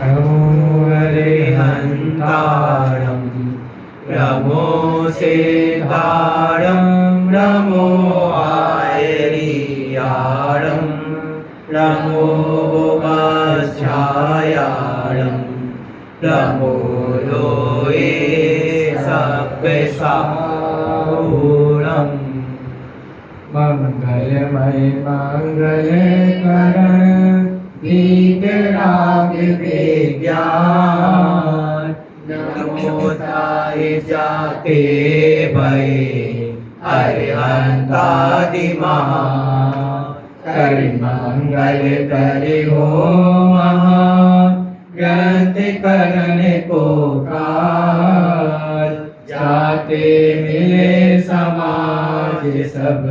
नमो अरिहन्तारं नमो सेतारं नमो आयरियारं नमो वज्रायारं नमो लोये सब्बसाहुरम् मंगलमय मंगलकरण वीतराग विज्ञान नमो ताय जाते भय अरिहंतादिमहान करि मंगल करि हो महा ग्रंथ करण को काज जाते मिले समाज सब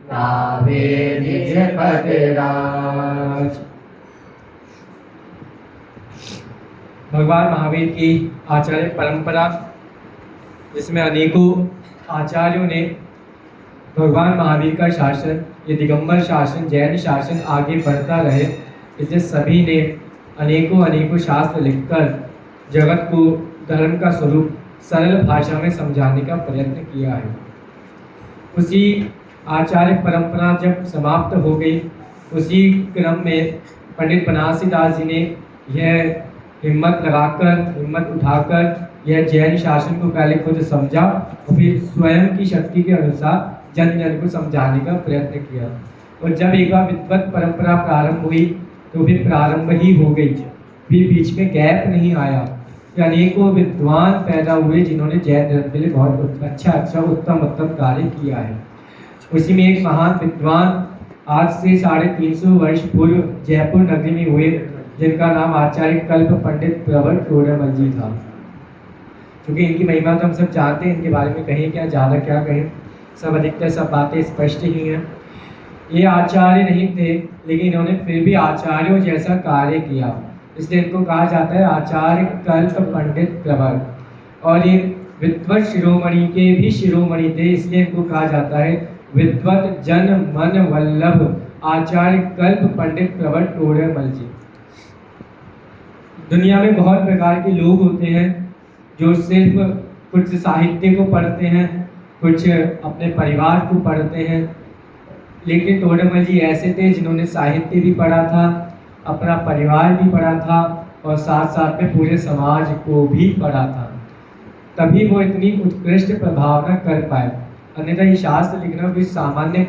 तावे निज पद राज। भगवान महावीर की आचार्य परंपरा, जिसमें अनेकों आचार्यों ने भगवान महावीर का शासन, ये दिगंबर शासन, जैन शासन आगे बढ़ता रहे, इसलिए सभी ने अनेकों शास्त्र लिखकर जगत को धर्म का स्वरूप सरल भाषा में समझाने का प्रयत्न किया है। उसी आचार्य परंपरा जब समाप्त हो गई, उसी क्रम में पंडित बनारसी दास जी ने यह हिम्मत उठाकर यह जैन शासन को पहले खुद समझा और फिर स्वयं की शक्ति के अनुसार जन जन को समझाने का प्रयत्न किया। और जब एक बार विद्वत परंपरा प्रारंभ हुई तो फिर प्रारंभ ही हो गई, फिर बीच में गैप नहीं आया। अनेकों विद्वान पैदा हुए जिन्होंने जैन धर्म के लिए बहुत अच्छा उत्तम कार्य किया है। उसी में एक महान विद्वान आज से 350 वर्ष पूर्व जयपुर नगरी में हुए, जिनका नाम आचार्य कल्प पंडित प्रवर टोडरमल जी था। क्योंकि इनकी महिमा तो हम सब जानते हैं, इनके बारे में कहें क्या, ज़्यादा क्या कहें, सब अधिकतर सब बातें स्पष्ट ही हैं। ये आचार्य नहीं थे, लेकिन इन्होंने फिर भी आचार्यों जैसा कार्य किया, इसलिए इनको कहा जाता है आचार्य कल्प पंडित प्रवर। और ये विद्वत शिरोमणि के भी शिरोमणि थे, इसलिए इनको कहा जाता है विद्वत जन मन वल्लभ आचार्य कल्प पंडित प्रवर टोडरमल जी। दुनिया में बहुत प्रकार के लोग होते हैं जो सिर्फ कुछ साहित्य को पढ़ते हैं, कुछ अपने परिवार को पढ़ते हैं, लेकिन टोडरमल जी ऐसे थे जिन्होंने साहित्य भी पढ़ा था, अपना परिवार भी पढ़ा था और साथ साथ में पूरे समाज को भी पढ़ा था। तभी वो इतनी उत्कृष्ट प्रभावना कर पाए। अन्यथा ये शास्त्र लिखना कोई सामान्य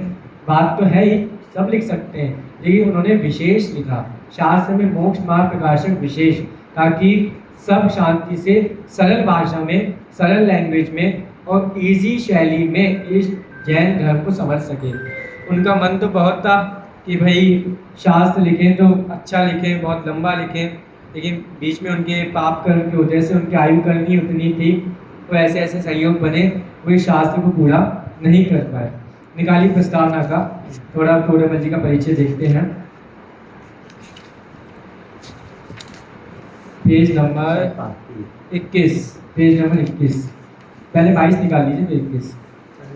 बात तो है ही, सब लिख सकते हैं, लेकिन उन्होंने विशेष लिखा। शास्त्र में मोक्ष मार्ग प्रकाशक विशेष, ताकि सब शांति से सरल भाषा में, सरल लैंग्वेज में और इजी शैली में इस जैन धर्म को समझ सके। उनका मन तो बहुत था कि भाई शास्त्र लिखें तो अच्छा लिखें, बहुत लंबा लिखें, लेकिन बीच में उनके पाप कर्म की वजह से उनकी आयु करनी उतनी थी, तो ऐसे संयोग बने वो इस शास्त्र को पूरा नहीं कर पाए। निकाली प्रस्तावना का थोड़ा टोडरमल जी का परिचय देखते हैं। पेज नंबर 21, पेज नंबर 21, पहले 22 निकाल लीजिए, 21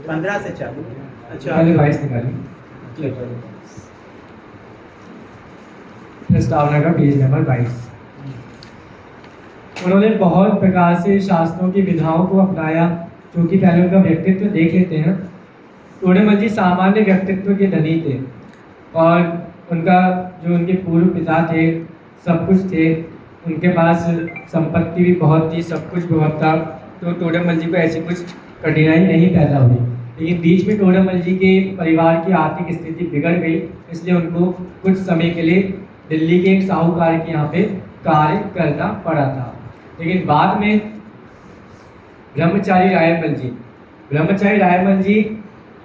15 से चालू। अच्छा, पहले 22 निकालिए। प्रस्तावना का पेज नंबर 22। उन्होंने बहुत प्रकार से शास्त्रों की विधाओं को अपनाया, क्योंकि पहले उनका व्यक्तित्व देख लेते हैं। टोडरमल जी सामान्य व्यक्तित्व के धनी थे और उनका जो उनके पूर्व पिता थे सब कुछ थे, उनके पास संपत्ति भी बहुत थी, सब कुछ बहुत था, तो टोडरमल जी को ऐसी कुछ कठिनाई नहीं पैदा हुई। लेकिन बीच में टोडरमल जी के परिवार की आर्थिक स्थिति बिगड़ गई, इसलिए उनको कुछ समय के लिए दिल्ली के एक साहूकार के यहाँ पे कार्य करना पड़ा था। लेकिन बाद में ब्रह्मचारी रायमल जी,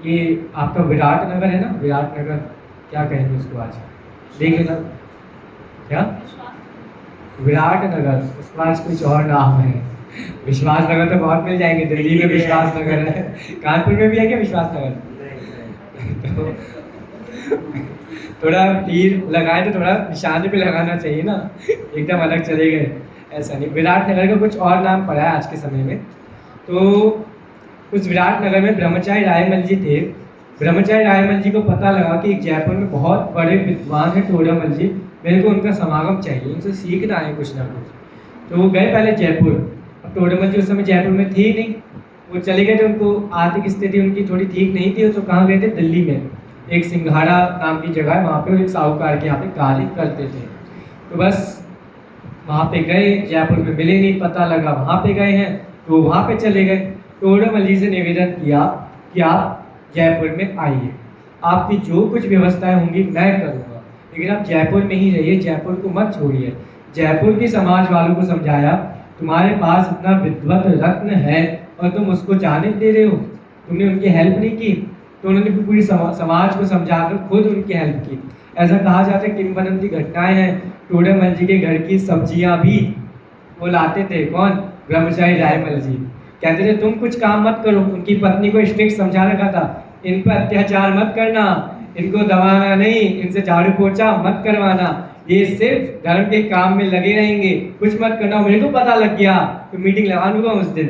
ये आपका विराट नगर है ना, विराट नगर क्या कहेंगे उसको, आज देख लेना क्या विराट नगर, उसके बाद कुछ और नाम है। विश्वास नगर तो बहुत मिल जाएंगे, दिल्ली में विश्वास नगर है, कानपुर में भी है क्या विश्वास नगर? तो थोड़ा तीर लगाए तो थोड़ा निशाने पे लगाना चाहिए ना, एकदम अलग चले गए ऐसा नहीं। विराट नगर का कुछ और नाम पड़ा है आज के समय में। तो उस विराट नगर में ब्रह्मचारी रायमल जी थे। ब्रह्मचारी रायमल जी को पता लगा कि जयपुर में बहुत बड़े विद्वान हैं टोडरमल जी, मेरे को उनका समागम चाहिए, उनसे सीखना है कुछ ना कुछ। तो वो गए पहले जयपुर। अब टोडरमल जी उस समय जयपुर में थे ही नहीं, वो चले गए थे, उनको आर्थिक स्थिति उनकी थोड़ी ठीक नहीं थी, तो कहाँ गए थे, दिल्ली में एक सिंघाड़ा नाम की जगह है, वहाँ पे वो एक साहूकार के यहाँ पे कार्य करते थे। तो बस वहाँ पे गए, जयपुर में मिले नहीं, पता लगा वहाँ पे गए हैं, तो वहाँ पे चले गए। टोडरमल जी से निवेदन किया कि आप जयपुर में आइए, आपकी जो कुछ व्यवस्थाएं होंगी मैं करूँगा, लेकिन आप जयपुर में ही रहिए, जयपुर को मत छोड़िए। जयपुर की समाज वालों को समझाया, तुम्हारे पास इतना विद्वत रत्न है और तुम उसको जाने दे रहे हो, तुमने उनकी हेल्प नहीं की। तो उन्होंने पूरी समाज को समझाकर खुद उनकी हेल्प की। ऐसा कहा जाता है, किंवदंती घटनाएं हैं, टोडरमल जी के घर की सब्जियां भी वो लाते थे, कौन, ब्रह्मचारी रायमल जी। कहते थे तुम कुछ काम मत करो, उनकी पत्नी को स्ट्रिक्ट समझा रखा था, इन पर अत्याचार मत करना, इनको दबाना नहीं, इनसे झाड़ू पोछा मत करवाना, ये सिर्फ धर्म के काम में लगे रहेंगे, कुछ मत करना। मेरे को पता लग गया तो मीटिंग लगा दूंगा उस दिन।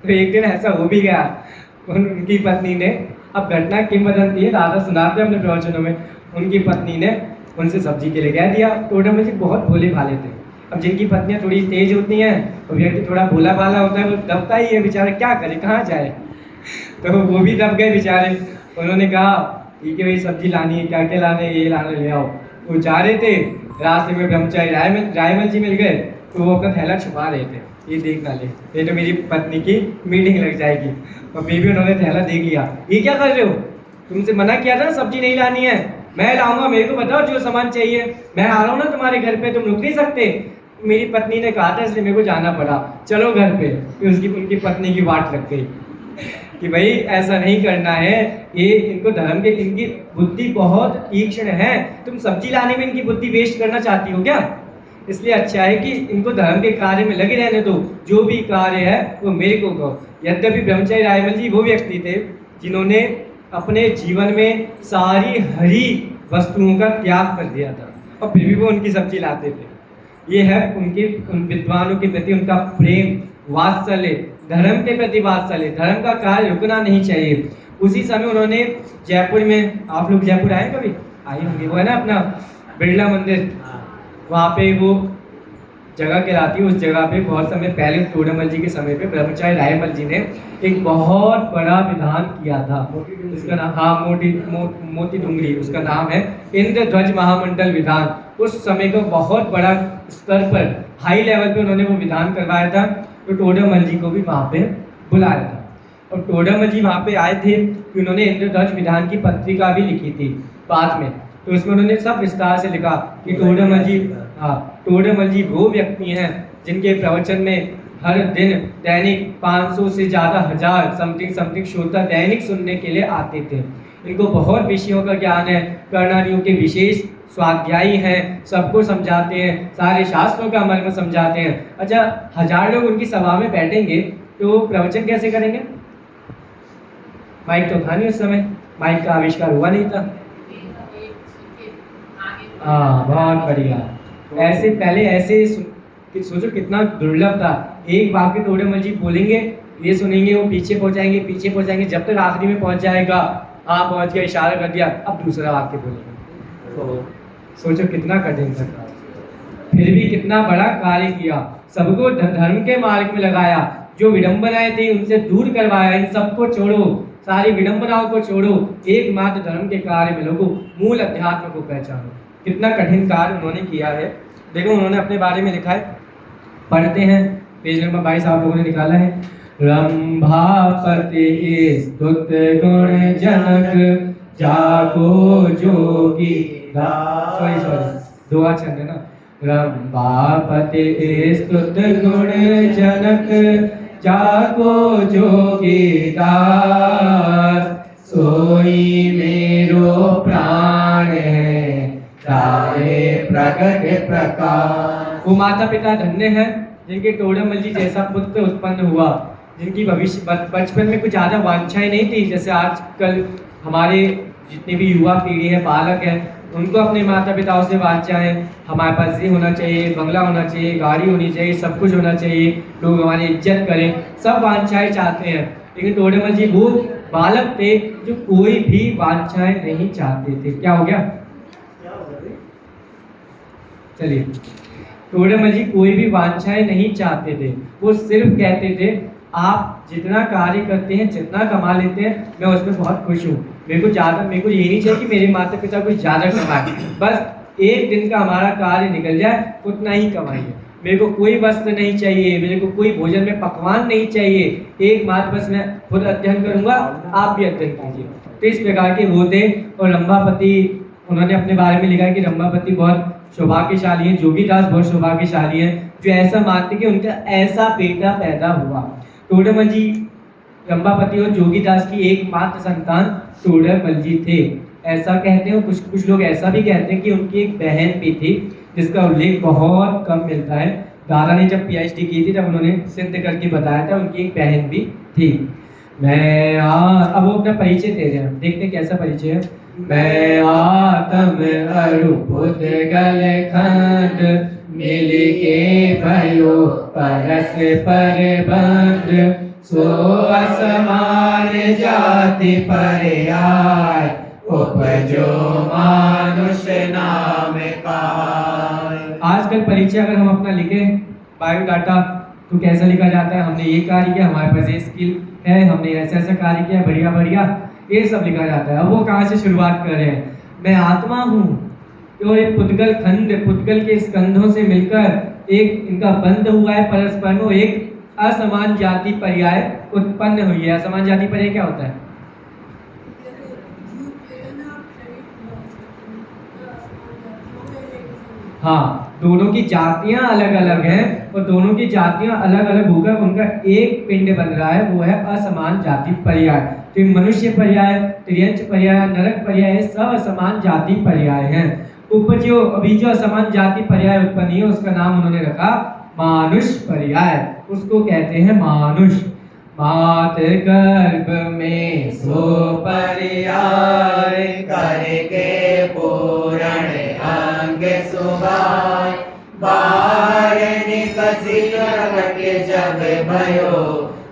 तो एक दिन ऐसा हो भी गया, उनकी पत्नी ने, अब घटना किंवदंती है, दादा सुनाते हैं अपने प्रवचनों में, उनकी पत्नी ने उनसे सब्जी के लिए कह दिया। टोडरमल जी बहुत भोले भाले थे। अब जिनकी पत्नियां थोड़ी तेज होती हैं और व्यक्ति थोड़ा भोला भाला होता है, वो दबता ही है बेचारा, क्या करे, कहाँ जाए। तो वो भी दब गए बेचारे। उन्होंने कहा ठीक है भाई, सब्जी लानी है, क्या क्या लाने, ये लाने ले आओ। वो जा रहे थे, रास्ते में ब्रह्मचारी रायमल जी मिल गए, तो वो अपना थैला छुपा रहे थे, ये देख ना ले, ये तो मेरी पत्नी की मीटिंग लग जाएगी। और फिर भी उन्होंने थैला देख लिया, ये क्या कर रहे हो, तुमसे मना किया था ना सब्जी नहीं लानी है, मैं लाऊंगा, मेरे को बताओ जो सामान चाहिए, मैं आ रहा हूँ ना तुम्हारे घर पे, तुम रुक नहीं सकते। मेरी पत्नी ने कहा था इसलिए मेरे को जाना पड़ा, चलो घर पे। फिर उनकी पत्नी की वाट लग गई कि भाई ऐसा नहीं करना है, ये इनको धर्म के, इनकी बुद्धि बहुत तीक्ष्ण है, तुम सब्जी लाने में इनकी बुद्धि वेस्ट करना चाहती हो क्या, इसलिए अच्छा है कि इनको धर्म के कार्य में लगे रहने दो, जो भी कार्य है वो मेरे को कहो। यद्यपि ब्रह्मचारी रायमल जी वो व्यक्ति थे जिन्होंने अपने जीवन में सारी हरी वस्तुओं का त्याग कर दिया था, और फिर भी वो उनकी सब्जी लाते थे। ये है उनके, उन विद्वानों के प्रति उनका प्रेम, वात्सल्य, धर्म के प्रति वात्सल्य, धर्म का कार्य रुकना नहीं चाहिए। उसी समय उन्होंने जयपुर में, आप लोग जयपुर आए कभी, आए होंगे, वो है ना अपना बिरला मंदिर, वहाँ पे वो जगह कहलाती है, उस जगह पे बहुत समय पहले टोडरमल जी के समय पे ब्रह्मचारी रायमल जी ने एक बहुत बड़ा विधान किया था। उसका नाम, हाँ, मोती डूंगरी उसका नाम है, इंद्रध्वज महामंडल विधान। उस समय को बहुत बड़ा स्तर पर, हाई लेवल पे उन्होंने वो विधान करवाया था। तो टोडरमल जी को भी वहाँ पे बुलाया था, और टोडरमल जी वहाँ पे आए थे कि उन्होंने इंद्रध्वज विधान की पत्रिका भी लिखी थी बाद में। तो उसमें उन्होंने सब विस्तार से लिखा कि टोडरमल जी, हाँ, टोडरमल जी वो व्यक्ति हैं जिनके प्रवचन में हर दिन दैनिक 500 से ज़्यादा, 1000 समथिंग श्रोता दैनिक सुनने के लिए आते थे। इनको बहुत विषयों का ज्ञान है, कर्णानियों के विशेष स्वाध्यायी हैं, सबको समझाते हैं, सारे शास्त्रों का मर्म समझाते हैं। अच्छा, 1000 लोग उनकी सभा में बैठेंगे तो प्रवचन कैसे करेंगे, माइक तो था नहीं उस समय, माइक का आविष्कार हुआ नहीं था। हाँ, बहुत बढ़िया। ऐसे पहले ऐसे सोचो कितना दुर्लभ था, एक वाक्य टोडरमल जी बोलेंगे, ये सुनेंगे, वो पीछे पहुंचाएंगे, जब तक आखिरी में पहुंच जाएगा, हाँ पहुंच गया, इशारा कर दिया, अब दूसरा वाक्य बोलेंगे। तो सोचो कितना कठिन था, फिर भी कितना बड़ा कार्य किया, सबको धर्म के मार्ग में लगाया, जो विडंबनाएं थी उनसे दूर करवाया, इन सबको छोड़ो, सारी विडंबनाओं को छोड़ो, एकमात्र धर्म के कार्य में लगो, मूल अध्यात्म को पहचानो। कितना कठिन कार्य उन्होंने किया है। देखो उन्होंने अपने बारे में लिखा है, पढ़ते हैं, पेज नंबर 22 आप लोगों ने निकाला है। रंभापति स्तुत गुण जनक, जागो जोगी सॉरी दुआ छंद है ना। रंभापति स्तुत गुण जनक, जागो जोगी दास, सोई मेरो प्राण है, तारे प्रगट प्रकाश। वो माता पिता धन्य हैं जिनके टोडरमल जी जैसा पुत्र उत्पन्न हुआ, जिनकी भविष्य बचपन में कुछ ज़्यादा वांछाएं नहीं थी, जैसे आजकल हमारे जितनी भी युवा पीढ़ी है, बालक है, उनको अपने माता पिताओं से वांछाएं, हमारे पास ये होना चाहिए, बंगला होना चाहिए, गाड़ी होनी चाहिए, सब कुछ होना चाहिए, लोग हमारी इज्जत करें, सब वांछाएं चाहते हैं। लेकिन टोडरमल जी वो बालक थे जो कोई भी वांछाएं नहीं चाहते थे। क्या हो गया? चलिए, टोडरमल जी कोई भी वांछाएं नहीं चाहते थे, वो सिर्फ कहते थे आप जितना कार्य करते हैं, जितना कमा लेते हैं, मैं उसमें बहुत खुश हूँ। मेरे को ये नहीं चाहिए कि मेरे माता पिता कुछ ज़्यादा कमाए, बस एक दिन का हमारा कार्य निकल जाए, उतना ही कमाइए। मेरे को कोई वस्त्र नहीं चाहिए, मेरे को कोई भोजन में पकवान नहीं चाहिए, एकमात्र बस मैं खुद अध्ययन करूँगा, आप भी अध्ययन कीजिए। तो इस प्रकार के वो थे। और रंभापति, उन्होंने अपने बारे में लिखा है कि रंभापति बहुत सौभाग्यशाली हैं, जोगीदास बहुत सौभाग्यशाली हैं, जो ऐसा मानते कि उनका ऐसा बेटा पैदा हुआ। टोडरमल जी रंभापति और जोगीदास की एकमात्र संतान टोडरमल जी थे, ऐसा कहते हैं। कुछ लोग ऐसा भी कहते हैं कि उनकी एक बहन भी थी, जिसका उल्लेख बहुत कम मिलता है। दादा ने जब PhD की थी तब उन्होंने सिद्ध करके बताया था उनकी एक बहन भी थी। अब वो अपना परिचय दे रहे हैं, देखते हैं कैसा परिचय है। मैं आत्म अरूपुत गल खंड मिल के भयो परस पर बंध, सो असमान जाति पर आय, उपजो मानुष नाम का। आजकल परिचय अगर हम अपना लिखें बायोडाटा तो कैसा लिखा जाता है, हमने ये कार्य किया, हमारे पास ये स्किल है, हमने ऐसा ऐसा कार्य किया, बढ़िया बढ़िया, ये सब लिखा जाता है। अब वो कहाँ से शुरुआत कर रहे हैं, मैं आत्मा हूँ और एक पुद्गल खंड, पुद्गल के स्कंधों से मिलकर एक इनका बंध हुआ है परस्पर में, एक असमान जाति पर्याय उत्पन्न हुई है। असमान जाति पर्याय क्या होता है? हाँ, दोनों की जातियां अलग अलग हैं और दोनों की जातियां अलग अलग होकर उनका एक पिंड बन रहा है, वो है असमान जाति पर्याय। तो मनुष्य पर्याय, त्रियंच पर्याय, नरक पर्याय, सब असमान जाति पर्याय हैं। उपजो, अभी जो असमान जाति पर्याय उत्पन्न है उसका नाम उन्होंने रखा मानुष पर्याय, उसको कहते हैं मानुष। मात गर्भ में सो पर्याय, करके पूरण अंग सुभाय, बाहर निकसित के जब भयो,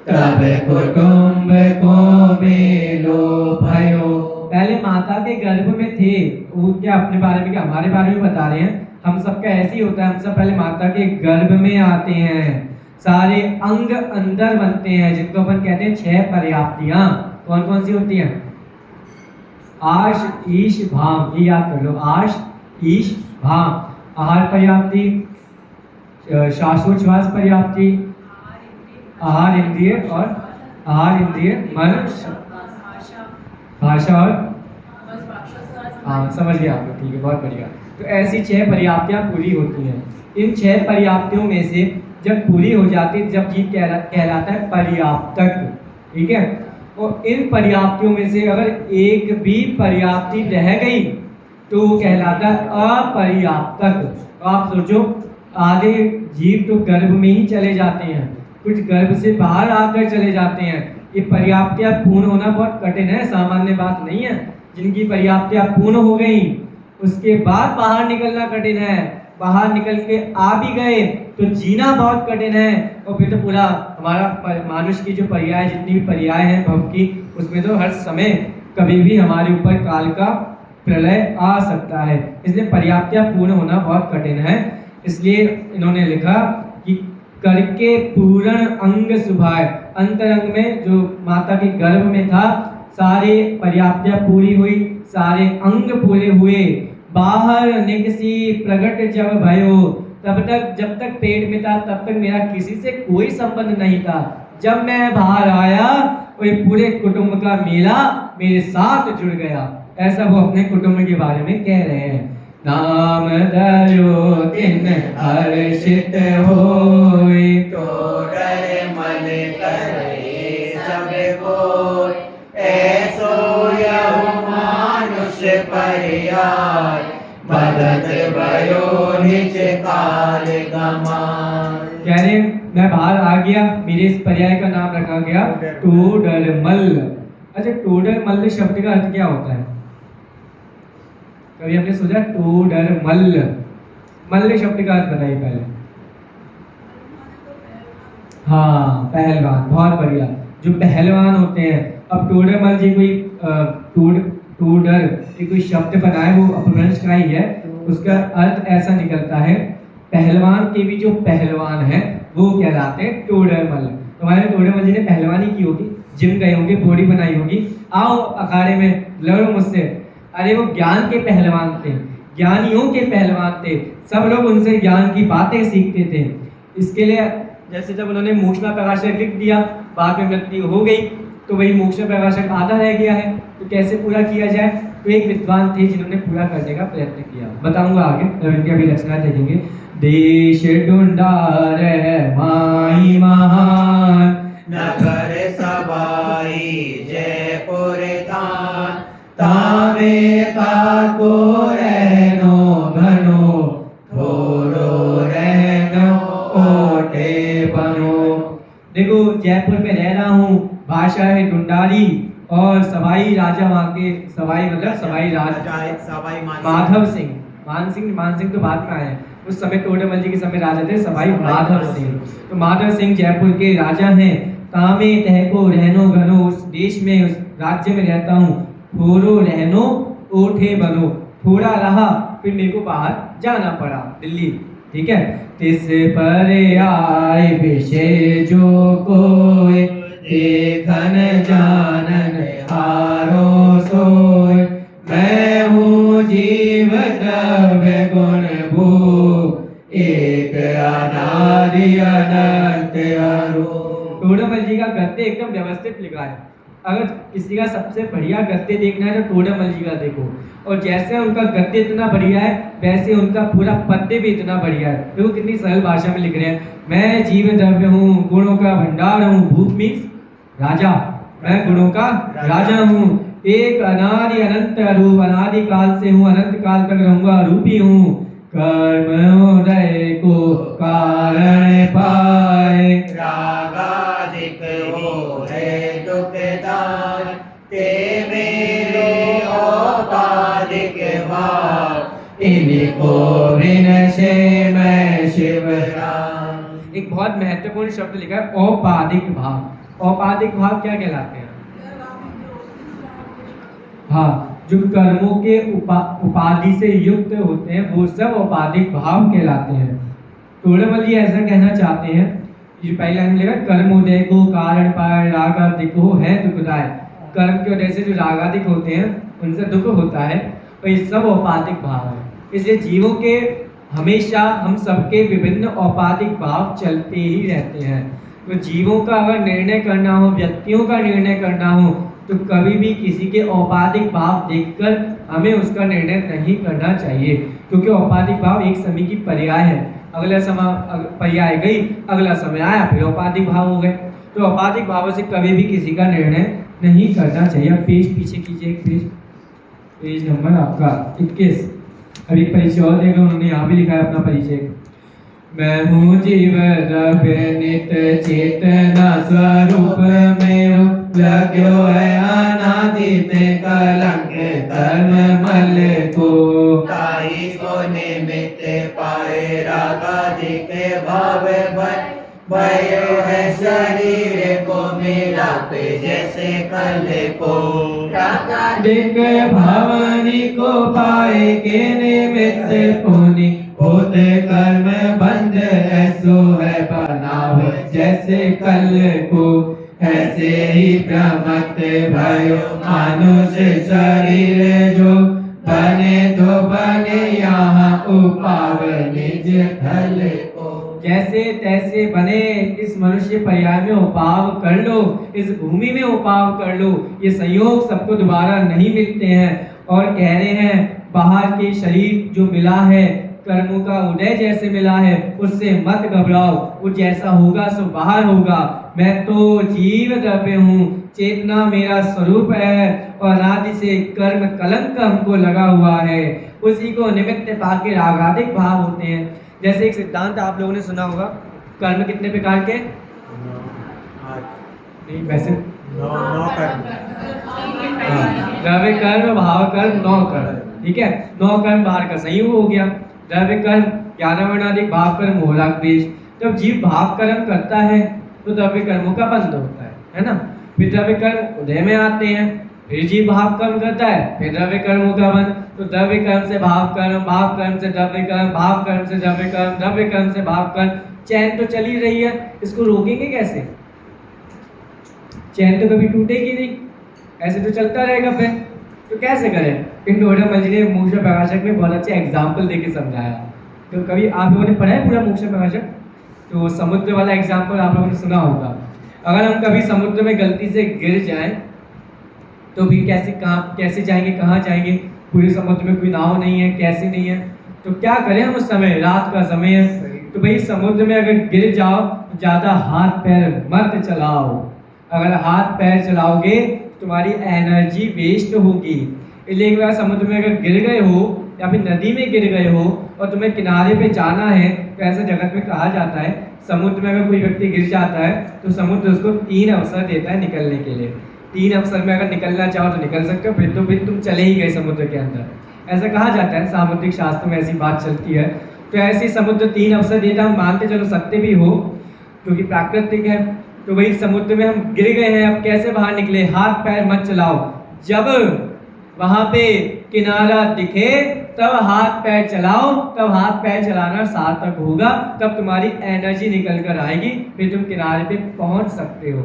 तब कुटुंब को मेलो भयो। पहले माता के गर्भ में थे, वो क्या अपने बारे में क्या हमारे बारे में बता रहे हैं, हम सबका ऐसे ही होता है। हम सब पहले माता के गर्भ में आते हैं, सारे अंग अंदर बनते हैं, जिनको अपन कहते हैं 6 पर्याप्तियां। कौन कौन सी होती हैं? आश, ईश, भाम, ये याद कर लो, आश, ईश, भाम। आहार पर्याप्ति, श्वासोच्छ्वास पर्याप्ति, आहार इंद्रिय और आहार इंद्रिय, मन, भाषा और हाँ, समझ गया आप लोग, ठीक है, बहुत बढ़िया। तो ऐसी 6 पर्याप्तियां पूरी होती हैं। इन 6 पर्याप्तियों में से जब पूरी हो जाती है, जब जीव कहलाता है पर्याप्तक, ठीक है। और इन पर्याप्तियों में से अगर एक भी पर्याप्ति रह गई तो वो कहलाता है अपर्याप्तक। तो आप सोचो, आधे जीव तो गर्भ में ही चले जाते हैं, कुछ गर्भ से बाहर आकर चले जाते हैं। ये पर्याप्तियां पूर्ण होना बहुत कठिन है, सामान्य बात नहीं है। जिनकी पर्याप्तियां पूर्ण हो गई उसके बाद बाहर निकलना कठिन है, बाहर निकल के आ भी गए तो जीना बहुत कठिन है। और फिर तो पूरा हमारा मानुष की जो पर्याय, जितनी भी पर्याय हैं भव की, उसमें तो हर समय कभी भी हमारे ऊपर काल का प्रलय आ सकता है। इसलिए पर्याप्तियां पूर्ण होना बहुत कठिन है। इसलिए इन्होंने लिखा कि करके पूर्ण अंग सुभाय, अंतरंग में जो माता के गर्भ में था सारे पर्याप्तियां पूरी हुई, सारे अंग पूरे हुए। बाहर निकसी प्रगट जब भयो, तब तक जब तक पेट में था तब तक मेरा किसी से कोई संबंध नहीं था। जब मैं बाहर आया और ये पूरे कुटुंब का मेला मेरे साथ जुड़ गया। ऐसा वो अपने कुटुंब के बारे में कह रहे हैं। नाम धरो तिन हर्षित होय, टोडरमल करे सब कोय, ऐसो यहु मानुष पर्याय, बदत भयो निज काल गमान। कह रहे मैं बाहर आ गया, मेरे इस पर्याय का नाम रखा गया टोडरमल। अच्छा, टोडरमल शब्द का अर्थ क्या होता है? कभी हमने सोचा टोडरमल, मल्ल शब्द का अर्थ बताइए पहले। हाँ, पहलवान, बहुत बढ़िया, जो पहलवान होते हैं। अब टोडरमल जी कोई टोडर ये कोई शब्द बनाए, वो अपभ्रंश का ही है, उसका अर्थ ऐसा निकलता है, पहलवान के भी जो पहलवान है वो कहलाते हैं टोडरमल। तुम्हारे टोडरमल जी ने पहलवानी की होगी, जिम गए होंगे, बॉडी बनाई होगी, आओ अखाड़े में लड़ो मुझसे। अरे वो ज्ञान के पहलवान थे, ज्ञानियों के पहलवान थे, सब लोग उनसे ज्ञान की बातें सीखते थे। इसके लिए जैसे जब उन्होंने मोक्षमा प्रकाशक लिख दिया, बाद में मृत्यु हो गई, तो वही मोक्षमा प्रकाशक आधा रह गया है, तो कैसे पूरा किया जाए? तो एक विद्वान थे जिन्होंने पूरा करने का प्रयत्न किया। बताऊंगा आगे, जब इनकी अभी रचना देखेंगे। देश ढूंढा रह माई महान, नगर सबाई जयपुर थान, तामे ताको रहनो घनो, थोड़ो रहनो ओटे बनो। देखो जयपुर में रह रहा हूँ, भाषा है ढूंढारी, और सवाई राजा वहाँ के, सवाई मतलब सवाई राजा सवाई माधव सिंह, मान सिंह तो बाद में आए हैं, उस समय टोडरमल जी के समय राजा थे सवाई माधव सिंह। तो माधव सिंह जयपुर के राजा हैं। तामे तहको रहनो घनो, उस देश में उस राज्य में रहता हूँ। थोड़ो रहनो ओठे बनो, थोड़ा रहा फिर मेरे को बाहर जाना पड़ा दिल्ली, ठीक है। तिस पर आए विषय जो कोय, देखन जानन हारो सोय। मैं हूँ जीव द्रव्य गुण भू, एक अनादि अनंत अरूप। टोडरमल जी का गद्य एकदम व्यवस्थित लिखा है। अगर किसी का सबसे बढ़िया गद्य देखना है तो टोडरमल जी का देखो, और जैसे उनका गद्य इतना बढ़िया है वैसे उनका पूरा पद्य भी इतना बढ़िया है। देखो कितनी सरल भाषा में लिख रहे हैं। मैं जीव द्रव्य हूँ, गुणों का भंडार हूँ। भूप मीन्स राजा, मैं गुणों का राजा हूँ। एक अनादि अनंत रूप, अनादि काल से हूँ, अनंत काल तक रहूंगा, रूपी हूँ। कर्मोदय को कारण पाए, रागाधिक हो है दुखदान, ते मेरे औपाधिक भाव, इनको विनशे मैं शिवराम। एक बहुत महत्वपूर्ण शब्द लिखा है, औपाधिक भाव। औपाधिक भाव क्या कहलाते हैं? हाँ, जो कर्मों के उपाधि से युक्त होते हैं वो सब औपाधिक भाव कहलाते हैं। टोडरमल जी ऐसा कहना चाहते हैं, ये पहले लाइन में लिखा, कर्मोदय को कारण पाए, रागाधिक हो है दुखदाय। कर्म की वजह से जो रागाधिक होते हैं उनसे दुख होता है, और ये सब औपाधिक भाव है। इसलिए जीवों के हमेशा हम सबके विभिन्न औपाधिक भाव चलते ही रहते हैं। तो जीवों का अगर निर्णय करना हो, व्यक्तियों का निर्णय करना हो, तो कभी भी किसी के औपाधिक भाव देखकर हमें उसका निर्णय नहीं करना चाहिए, क्योंकि औपाधिक भाव एक समय की पर्याय है। अगला समय पर्याय गई, अगला समय आया, फिर औपाधिक भाव हो गए। तो औपाधिक भावों से कभी भी किसी का निर्णय नहीं करना चाहिए। अब पेज पीछे कीजिए, एक पेज नंबर आपका 21। अभी परिचय और देखो, उन्होंने यहाँ भी लिखा है अपना परिचय। मैं हूँ जीव द्रव्य नित चेतना स्वरूप में, लग्यो है अनादित कलंक कर्म मल को, ताई को निमित्त पाए रागाधिक भाव बन, भयो है शरीर को मिलाप जैसे कल को। रागाधिक भावनी को पाए के निमित्त पुनि, भूत कर्म बंध ऐसो है बनाव जैसे कल को। ऐसे ही प्रमत्त भयो मनुष्य शरीर जो, बने तो बने यहाँ उपाव निज फल को। जैसे तैसे बने इस मनुष्य पर्याय में उपाव कर लो, इस भूमि में उपाव कर लो। ये संयोग सबको दोबारा नहीं मिलते हैं। और कह रहे हैं बाहर के शरीर जो मिला है, कर्मों का उदय जैसे मिला है, उससे मत घबराओ, वो जैसा होगा सो बाहर होगा। मैं तो जीव द्रव्य हूँ, चेतना मेरा स्वरूप है, और अनादि से कर्म कलंक हमको लगा हुआ है। उसी को निमित्त पाके रागाधिक भाव होते हैं। जैसे एक सिद्धांत आप लोगों ने सुना होगा, कर्म कितने प्रकार के? नहीं वैसे द्रव्य कर्म, भाव कर्म, 9 कर्म, ठीक है। 9 कर्म बाहर का संयोग हो गया। द्रव्य कर्म ज्ञानावर्णाधिक, भाव कर्म मोहराग द्वेष। जब जीव भाव कर्म करता है तो द्रव्य कर्मों का बंध होता है ना। फिर द्रव्य कर्म उदय में आते हैं, फिर जीव भाव कर्म करता है, फिर द्रव्य कर्म होगा मन। तो द्रव्य कर्म से भाव कर्म, भाव कर्म से द्रव्य कर्म, भाव कर्म से द्रव्य कर्म, द्रव्य कर्म से भाव कर्म। चैन तो चल ही रही है, इसको रोकेंगे कैसे? चैन तो कभी टूटेगी नहीं, ऐसे तो चलता रहेगा फिर। तो कैसे करें? इन टोडरमल जी ने मोक्ष प्रकाशक में बहुत अच्छे एग्जाम्पल देके समझाया। तो कभी आप लोगों ने पढ़ा है पूरा मोक्ष प्रकाशक? तो समुद्र वाला एग्जाम्पल आप लोगों ने सुना होगा। अगर हम कभी समुद्र में गलती से गिर जाएं तो फिर कैसे जाएंगे, कहाँ जाएंगे? पूरे समुद्र में कोई नाव नहीं है, कैसे नहीं है, तो क्या करें हम उस समय? रात का समय है, तो भाई समुद्र में अगर गिर जाओ तो ज़्यादा हाथ पैर मत चलाओ। अगर हाथ पैर चलाओगे तुम्हारी एनर्जी वेस्ट होगी। इसलिए एक बार समुद्र में अगर गिर गए हो या फिर नदी में गिर गए हो और तुम्हें किनारे पे जाना है, तो ऐसा जगत में कहा जाता है समुद्र में अगर कोई व्यक्ति गिर जाता है तो समुद्र उसको 3 अवसर देता है निकलने के लिए। 3 अवसर में अगर निकलना चाहो तो निकल सकते हो, फिर तुम चले ही गए समुद्र के अंदर। ऐसा कहा जाता है, सामुद्रिक शास्त्र में ऐसी बात चलती है। तो ऐसे ही समुद्र 3 अवसर देता, हम मानते चलो सत्य भी हो क्योंकि प्राकृतिक है। तो वही समुद्र में हम गिर गए हैं, अब कैसे बाहर निकले? हाथ पैर मत चलाओ, जब वहां पे किनारा दिखे तब हाथ पैर चलाओ, तब हाथ पैर चलाना सार्थक होगा, तब तुम्हारी एनर्जी निकल कर आएगी, फिर तुम किनारे पे पहुंच सकते हो।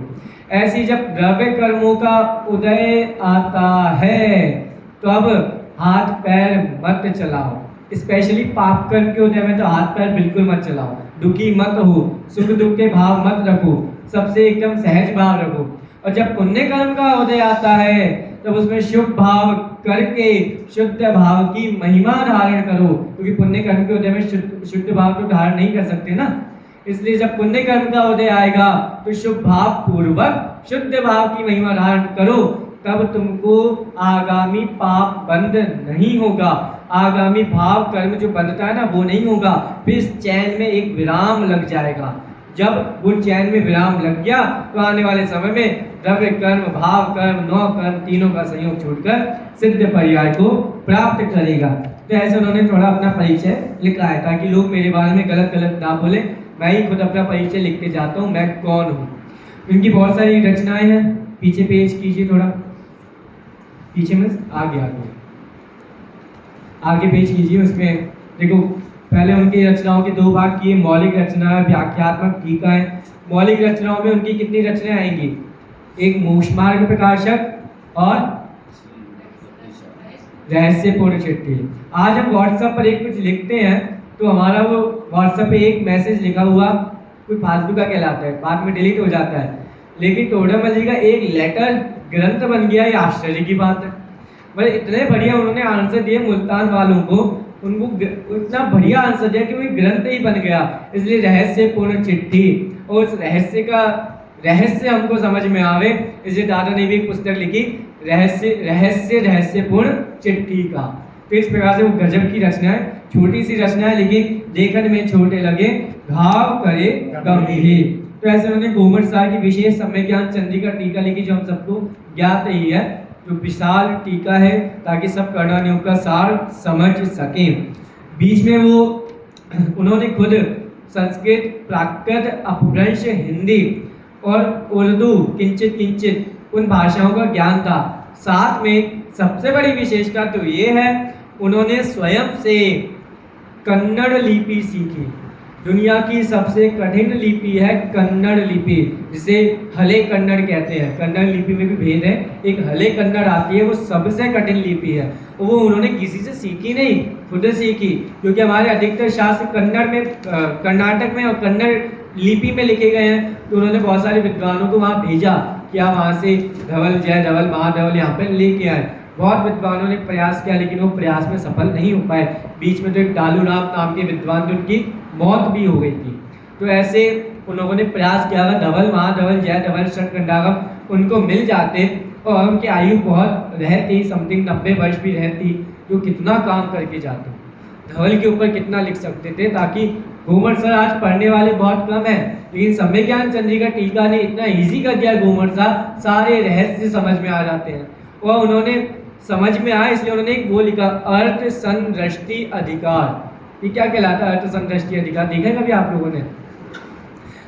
ऐसे ही जब द्रव्य कर्मों का उदय आता है तो अब हाथ पैर मत चलाओ। स्पेशली पाप कर्म के उदय में तो हाथ पैर बिल्कुल मत चलाओ। दुखी मत हो, सुख दुख के भाव मत रखो, सबसे एकदम सहज भाव रखो। और जब पुण्य कर्म का उदय आता है तब उसमें शुभ भाव करके शुद्ध भाव की महिमा धारण करो, क्योंकि पुण्य कर्म के उदय में शुद्ध भाव तो धारण नहीं कर सकते ना। इसलिए जब पुण्य कर्म का उदय आएगा तो शुभ भाव पूर्वक शुद्ध भाव की महिमा धारण करो, तब तुमको आगामी पाप बंद नहीं होगा, आगामी भाव कर्म जो बंधता है ना वो नहीं होगा। फिर इस चैन में एक विराम लग जाएगा। जब वो चैन में विराम लग गया तो आने वाले समय में द्रव्य कर्म, भाव कर्म, नौ कर्म तीनों का संयोग छोड़कर सिद्ध पर्याय को प्राप्त करेगा। तो ऐसे उन्होंने थोड़ा अपना परिचय लिखा है ताकि लोग मेरे बारे में गलत गलत ना बोले। मैं ही खुद अपना परिचय लिख के जाता हूँ, मैं कौन हूँ। इनकी बहुत सारी रचनाएं हैं, पीछे पेज कीजिए थोड़ा, पीछे में आगे पेज कीजिए। उसमें देखो पहले उनकी रचनाओं के 2 भाग किए, मौलिक रचना, व्याख्यात्मक टीका है। मौलिक रचनाओं में उनकी कितनी रचनाएं आएंगी? एक मोक्ष मार्ग प्रकाशक और रहस्यपूर्ण चिट्ठी। आज हम व्हाट्सएप पर एक कुछ लिखते हैं तो हमारा वो व्हाट्सएप पे एक मैसेज लिखा हुआ कोई फालतू का कहलाता है, बाद में डिलीट हो जाता है। लेकिन टोडरमल जी का एक लेटर ग्रंथ बन गया, ये आश्चर्य की बात है। मतलब इतने बढ़िया उन्होंने आंसर दिए मुल्तान वालों को, उनको इतना बढ़िया आंसर दिया कि वो ग्रंथ ही बन गया। इसलिए रहस्यपूर्ण चिट्ठी, और उस रहस्य हमको समझ में आवे, इसलिए दादा ने भी एक पुस्तक लिखी रहस्यपूर्ण चिट्ठी का। तो इस प्रकार से वो गजब की रचना है, छोटी सी रचना है लेकिन देखने में छोटे लगे घाव करे गंभीर। तो ऐसे उन्होंने गोमट सार की विशेष समय ज्ञान चंद्रिका टीका लिखी, जो हम सबको ज्ञात ही है, जो विशाल टीका है ताकि सब कर्णानियों का सार समझ सके। बीच में वो उन्होंने खुद संस्कृत, प्राकृत, अपभ्रंश, हिंदी और उर्दू किंचित किंचित उन भाषाओं का ज्ञान था। साथ में सबसे बड़ी विशेषता तो ये है उन्होंने स्वयं से कन्नड़ लिपि सीखी। दुनिया की सबसे कठिन लिपि है कन्नड़ लिपि, जिसे हले कन्नड़ कहते हैं। कन्नड़ लिपि में भी भेद है, एक हले कन्नड़ आती है वो सबसे कठिन लिपि है। वो उन्होंने किसी से सीखी नहीं, खुद सीखी, क्योंकि हमारे अधिकतर शास्त्र कन्नड़ में, कर्नाटक में और कन्नड़ लिपि में लिखे गए हैं। तो उन्होंने बहुत सारे विद्वानों को वहाँ भेजा कि आप वहाँ से धवल, जय धवल, महाधवल यहाँ पर लेके आए। बहुत विद्वानों ने प्रयास किया लेकिन वो प्रयास में सफल नहीं हो पाए। बीच में तो एक डालू राम नाम के विद्वान थे, उनकी मौत भी हो गई थी। तो ऐसे उन लोगों ने प्रयास किया था धवल, महाधवल, जय धवल, षटकंडागम उनको मिल जाते और उनकी आयु बहुत रहती, समथिंग 90 वर्ष भी रहती, जो कितना काम करके जाते, धवल के ऊपर कितना लिख सकते थे। ताकि घूमर सर आज पढ़ने वाले बहुत कम है, लेकिन सम्य ज्ञान चंद्रिका टीका ने इतना ईजी कर दिया घूमर सर, सारे रहस्य समझ में आ जाते हैं। और उन्होंने समझ में आया इसलिए उन्होंने एक वो लिखा, अर्थ संदृष्टि अधिकार। ये क्या कहलाता है अर्थ संदृष्टि अधिकार? देखा है कभी आप लोगों ने?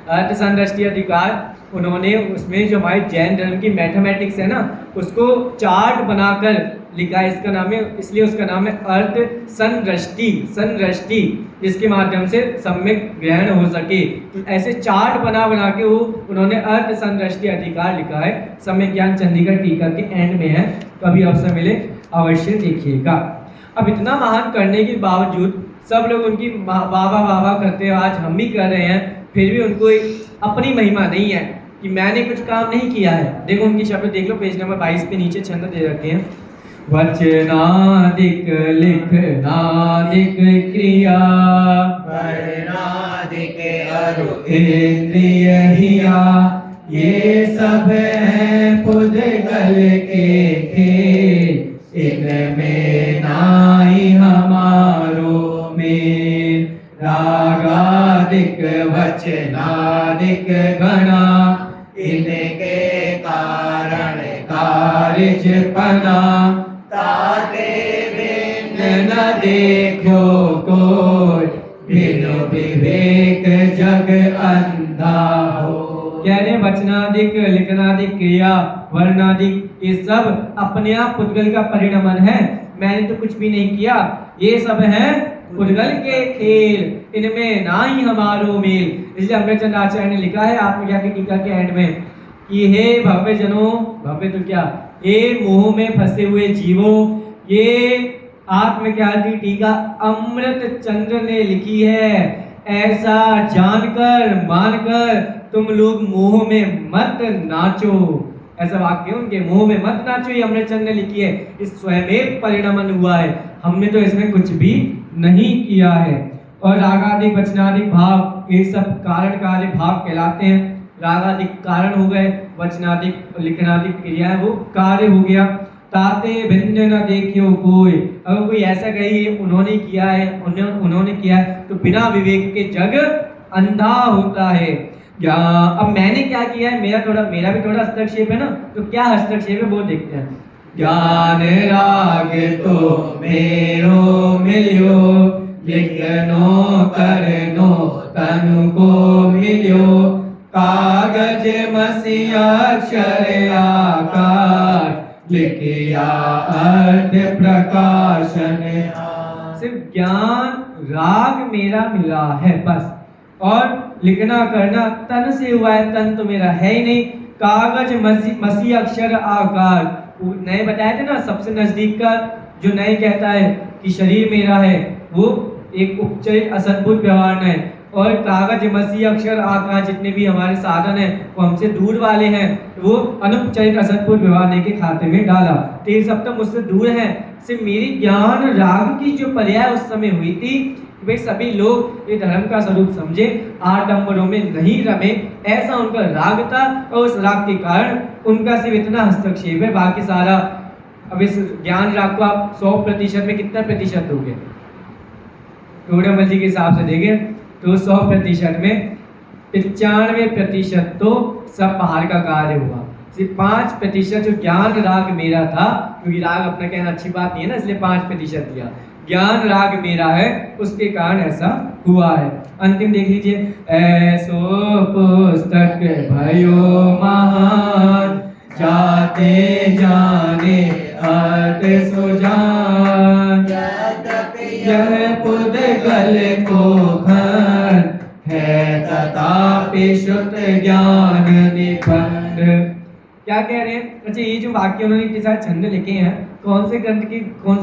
अर्थ संदृष्टि अधिकार उन्होंने उसमें जो हमारे जैन धर्म की मैथमेटिक्स है ना, उसको चार्ट बनाकर लिखा है। इसका नाम है, इसलिए उसका नाम है अर्थ संदृष्टि, जिसके माध्यम से सम्यक ग्रहण हो सके। तो ऐसे चार्ट बना बना के वो उन्होंने अर्थ संदृष्टि अधिकार लिखा है। सम्यक ज्ञान चंद्रिका टीका के एंड में है, कभी अवसर मिले अवश्य देखिएगा। अब इतना महान करने के बावजूद सब लोग उनकी वाह करते हैं, आज हम भी कर रहे हैं, फिर भी उनको एक अपनी महिमा नहीं है कि मैंने कुछ काम नहीं किया है। देखो उनकी शब्द देख लो, पेज नंबर 22 पे नीचे छंद दे रखे हैं। वचनादिक लिखनादिक क्रिया, वर्णादिक अरु इंद्रिय हिया, ये सब है पुद्गल के खेल, इनमें नाई हमारो मेल। रागादिक वचनादिक गणा, इनके कारण कार्यज पना, ताते बिन न देखो कोई, बिनु विवेक जग अंधा हो। कह रहे वचनादिक लिखनादिक क्रिया वर्णादिक ये सब अपने आप पुद्गल का परिणमन है, मैंने तो कुछ भी नहीं किया, ये सब है पुद्गल के खेल, इनमें ना ही हमारो मेल। इसलिए अमृतचंद आचार्य ने लिखा है आत्मज्ञान की टीका के एंड में कि हे भव्य जनों, भव्य तो क्या, हे मोह में फंसे हुए जीवों, ये आत्मज्ञान की टीका अमृत चंद्र ने लिखी है। ऐसा जानकर मानकर तुम लोग मोह में मत नाचो, ऐसा वाक्य उनके, मोह में मत नाचो, ये अमृतचंद्र ने लिखी है। इस स्वयं परिणमन हुआ है, हमने तो इसमें कुछ भी नहीं किया है। और रागादिक वचनादिक भाव ये सब कारण कार्य भाव कहलाते हैं। रागादिक कारण हो गए, वचनादिक लिखनादिक क्रिया है वो कार्य हो गया। ताते भिन्न न देखियो कोई, अगर कोई ऐसा कहे उन्होंने किया है उन्होंने किया है, तो बिना विवेक के जग अंधा होता है। या अब मैंने क्या किया है, मेरा भी थोड़ा हस्तक्षेप है ना, तो क्या हस्तक्षेप है वो देखते हैं। ज्ञान राग तो मेरो मिलियो, लिखनो करनो तनु को मिलियो, कागज मसी अक्षर आकार, लिखिया अर्थ प्रकाशन। सिर्फ ज्ञान राग मेरा मिला है बस, और लिखना करना तन से हुआ है, तन तो मेरा है ही नहीं। कागज मसी अक्षर आकार, नए बताए थे ना, सबसे नजदीक का जो नए कहता है कि शरीर मेरा है, वो एक उपचरित असद्भुत व्यवहार है। और कागज मसी अक्षर आकार, जितने भी हमारे साधन हैं वो हमसे दूर वाले हैं, वो अनुपचरित असद्भुत व्यवहार के खाते में डाला। तो ये सब तो मुझसे दूर है। सिर्फ मेरी ज्ञान राग की जो पर्याय उस समय हुई थी, वे सभी लोग ये धर्म का स्वरूप समझे, आडंबरों में नहीं रमे, ऐसा उनका राग था। और उस राग के कारण उनका सिर्फ इतना हस्तक्षेप है, बाकी सारा। अब इस ज्ञान राग को आप 100% में कितना प्रतिशत दोगे? टोडामल जी के हिसाब से देखें तो 100% में 95% तो सब बाहर का कार्य हुआ। सिर्फ 5% जो ज्ञान राग मेरा था, क्योंकि राग अपना कहना अच्छी बात नहीं है ना, इसलिए 5% दिया। ज्ञान राग मेरा है, उसके कारण ऐसा हुआ है। अंतिम देख लीजिए, ऐसो पुस्तक भयो महान, जाते जाने अर्थ सुजान, यह पुद्गल को खन है, तथापि शुद्ध ज्ञान निबंध। क्या कह रहे हैं? अच्छा, ये जो वाक्य उन्होंने इतने सारे छंद लिखे हैं, कौन से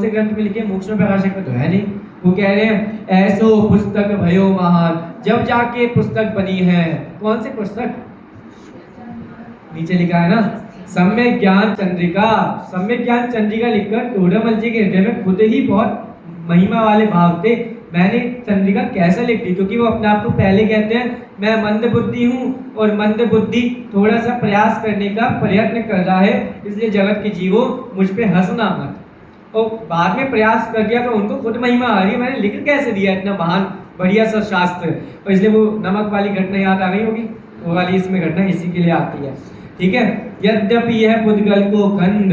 ग्रंथ में लिखे? मोक्ष में प्रकाशक में तो है नहीं। वो कह रहे हैं ऐसो पुस्तक भयो महान, जब जाके पुस्तक बनी है। कौन सी पुस्तक? नीचे लिखा है ना, सम्यक ज्ञान चंद्रिका। सम्यक ज्ञान चंद्रिका लिखकर टोडामल जी के हृदय में खुद ही बहुत महिमा वाले भाव थे। मैंने चंद्रिका कैसे लिख दी? क्योंकि वो अपने आप को पहले कहते हैं मैं मंद बुद्धि हूँ, और मंद बुद्धि थोड़ा सा प्रयास करने का प्रयत्न कर रहा है, इसलिए जगत के जीवों मुझ पे हंसना मत। और बाद में प्रयास कर दिया तो उनको खुद महिमा आ रही है, मैंने लिख कैसे दिया इतना महान बढ़िया सा शास्त्र। और इसलिए वो नमक वाली घटना याद आ गई होगी, वो वाली इसमें घटना इसी के लिए आती है। ठीक है, यद्यपि यह पुद्गल को गंध,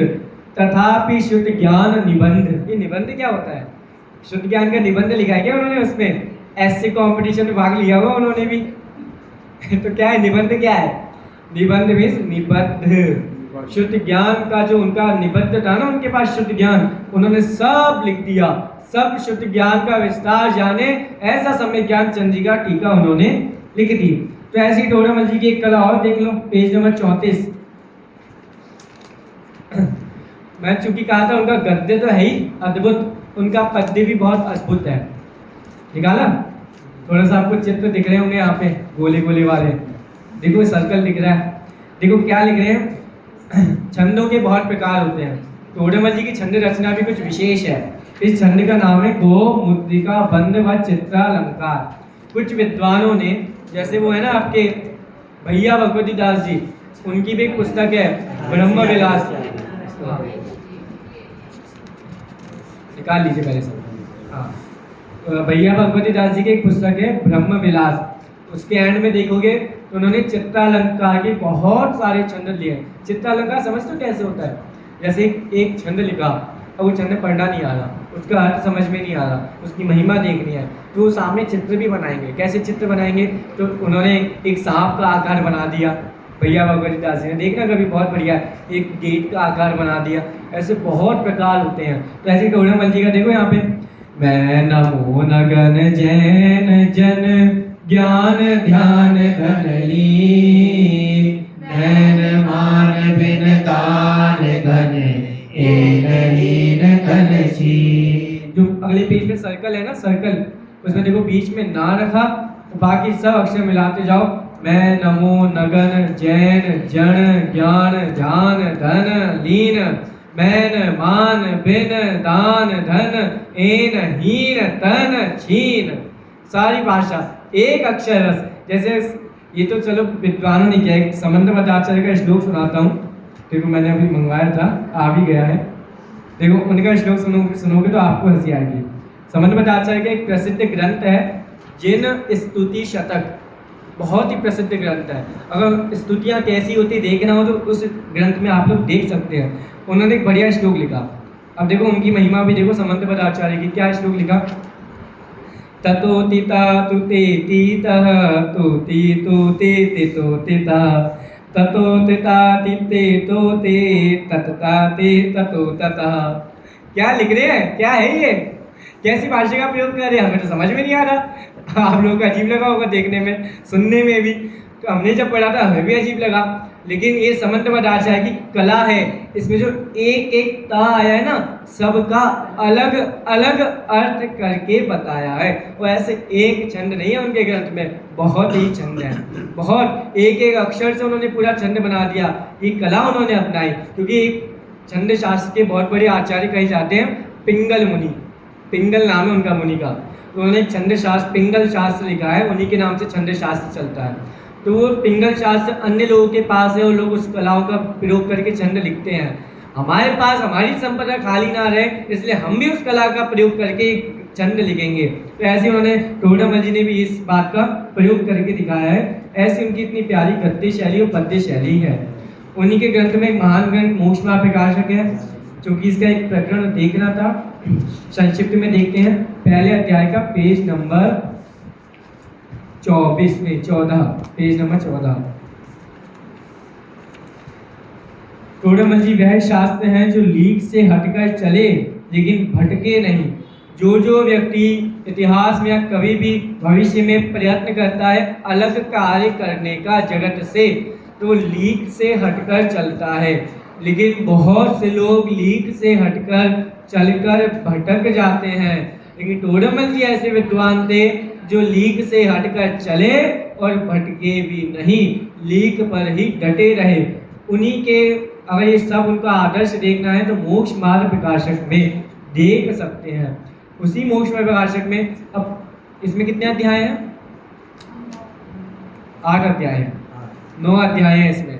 तथापि शुद्ध ज्ञान निबंध। ये निबंध क्या होता है? शुद्ध ज्ञान का निबंध लिखा है क्या उन्होंने? उसमें ऐसे कंपटीशन में भाग लिया हुआ उन्होंने भी, तो क्या है निबंध, क्या है निबंध मीन्स निबद्ध, शुद्ध ज्ञान का जो उनका निबद्ध था ना, उनके पास शुद्ध ज्ञान, उन्होंने सब लिख दिया, सब शुद्ध ज्ञान का विस्तार जाने, ऐसा सम्यक ज्ञान चंद्रिका टीका उन्होंने लिख दी। तो ऐसी टोडरमल जी की एक कला और देख लो, पेज नंबर 34। मैं चूंकि कहा था उनका गद्य तो है ही अद्भुत, उनका पद्य भी बहुत अद्भुत है। निकाला, थोड़ा सा आपको चित्र दिख रहे होंगे यहाँ पे गोले गोले वाले, देखो सर्कल दिख रहा है, देखो क्या लिख रहे हैं। छंदों के बहुत प्रकार होते हैं, टोडरमल जी की छंद रचना भी कुछ विशेष है। इस छंद का नाम है गो मुद्रिका बंध व चित्रालंकार। कुछ विद्वानों ने, जैसे वो है ना आपके भैया भगवती दास जी, उनकी भी एक पुस्तक है ब्रह्म विलास, निकाल लीजिए पहले से। हाँ, भैया भगवती दास जी की एक पुस्तक है ब्रह्म विलास, उसके एंड में देखोगे तो उन्होंने चित्रालंकार के बहुत सारे छंद लिए हैं। चित्रालंकार समझ तो कैसे होता है, जैसे एक छंद लिखा और वो छंद पढ़ना नहीं आ रहा, उसका अर्थ समझ में नहीं आ रहा, उसकी महिमा देखनी है, तो सामने चित्र भी बनाएंगे। कैसे चित्र बनाएंगे, तो उन्होंने एक सांप का आकार बना दिया भैया भगवती दास जी ने, देखना कभी, बहुत बढ़िया, एक गेट का आकार बना दिया। ऐसे बहुत प्रकार होते हैं। तो ऐसे टोडरमल जी का देखो यहाँ पे, मैं नमो नगन जैन जन ज्ञान ध्यान धन ली, नैन मान बिन तान घन एन लीन धन छी। जो अगले पेज पे सर्कल है ना, सर्कल, उसमें देखो बीच में ना रखा, तो बाकी सब अक्षर मिलाते जाओ। मैं नमो नगन जैन जन ज्ञान ध्यान धन लीन, मैन मान बिन दान धन एन हीन तन छीन। सारी भाषा एक अक्षर रस, जैसे ये तो चलो विद्वानों ने किया। एक समंत आचार्य का श्लोक सुनाता हूँ, देखो मैंने अभी मंगवाया था, आ भी गया है। देखो उनका श्लोक सुनोगे तो आपको हंसी आएगी। समंत आचार्य का एक प्रसिद्ध ग्रंथ है जिन स्तुति शतक, बहुत ही प्रसिद्ध ग्रंथ है। अगर स्तुतियाँ कैसी होती देखना हो तो उस ग्रंथ में आप लोग देख सकते हैं। उन्होंने एक बढ़िया श्लोक लिखा, अब देखो उनकी महिमा भी देखो। समंत आचार्य की क्या श्लोक लिखा, ततोतिता तुते तीतः तुति तुते तितो तिता, ततोतिता तिते तोते ततता ते ततो ततः। क्या लिख रहे हैं, क्या है ये, कैसी भाषा का प्रयोग कर रहे हैं, हमें तो समझ में नहीं आ रहा। आप लोगों को अजीब लगा होगा देखने में, सुनने में भी, तो हमने जब पढ़ा था हमें भी अजीब लगा। लेकिन ये समंत आचार्य की कला है, इसमें जो एक एक ता आया है ना, सबका अलग अलग अर्थ करके बताया है। और ऐसे एक छंद नहीं है उनके ग्रंथ में, बहुत ही छंद है, बहुत एक एक अक्षर से उन्होंने पूरा छंद बना दिया। ये कला उन्होंने अपनाई, क्योंकि छंद शास्त्र के बहुत बड़े आचार्य कहे जाते हैं पिंगल मुनि, पिंगल नाम है उनका मुनि का। तो उन्होंने छंद शास्त्र, पिंगल शास्त्र लिखा है, उन्हीं के नाम से छंद शास्त्र चलता है। तो वो पिंगल शास्त्र अन्य लोगों के पास है और लोग उस कलाओं का प्रयोग करके छंद लिखते हैं। हमारे पास हमारी संपदा खाली ना रहे, इसलिए हम भी उस कला का प्रयोग करके छंद लिखेंगे। तो ऐसे उन्होंने टोडरमल जी ने भी इस बात का प्रयोग करके दिखाया है। ऐसी उनकी इतनी प्यारी गद्य शैली और पद्य शैली है। उन्हीं के ग्रंथ में एक महान ग्रंथ मोक्ष मार्ग प्रकाशक है, क्योंकि इसका एक प्रकरण देखना था, संक्षिप्त में देखते हैं। पहले अध्याय का page number 14, page number 14। Todarmal ji वह शास्त्र हैं जो लीक से हटकर चले लेकिन भटके नहीं। जो व्यक्ति इतिहास में या कभी भी भविष्य में प्रयत्न करता है अलग कार्य करने का जगत से, तो लीक से हटकर चलता है। लेकिन बहुत से लोग लीक से हटकर चलकर भटक जाते हैं। लेकिन टोडरमल जी ऐसे विद्वान थे जो लीक से हटकर चले और भटके भी नहीं, लीक पर ही डटे रहे। उन्हीं के, अगर ये सब उनका आदर्श देखना है तो मोक्ष मार्ग प्रकाशक में देख सकते हैं। उसी मोक्ष मार्ग प्रकाशक में, अब इसमें कितने अध्याय हैं? 8 अध्याय हैं, 9 अध्याय हैं इसमें,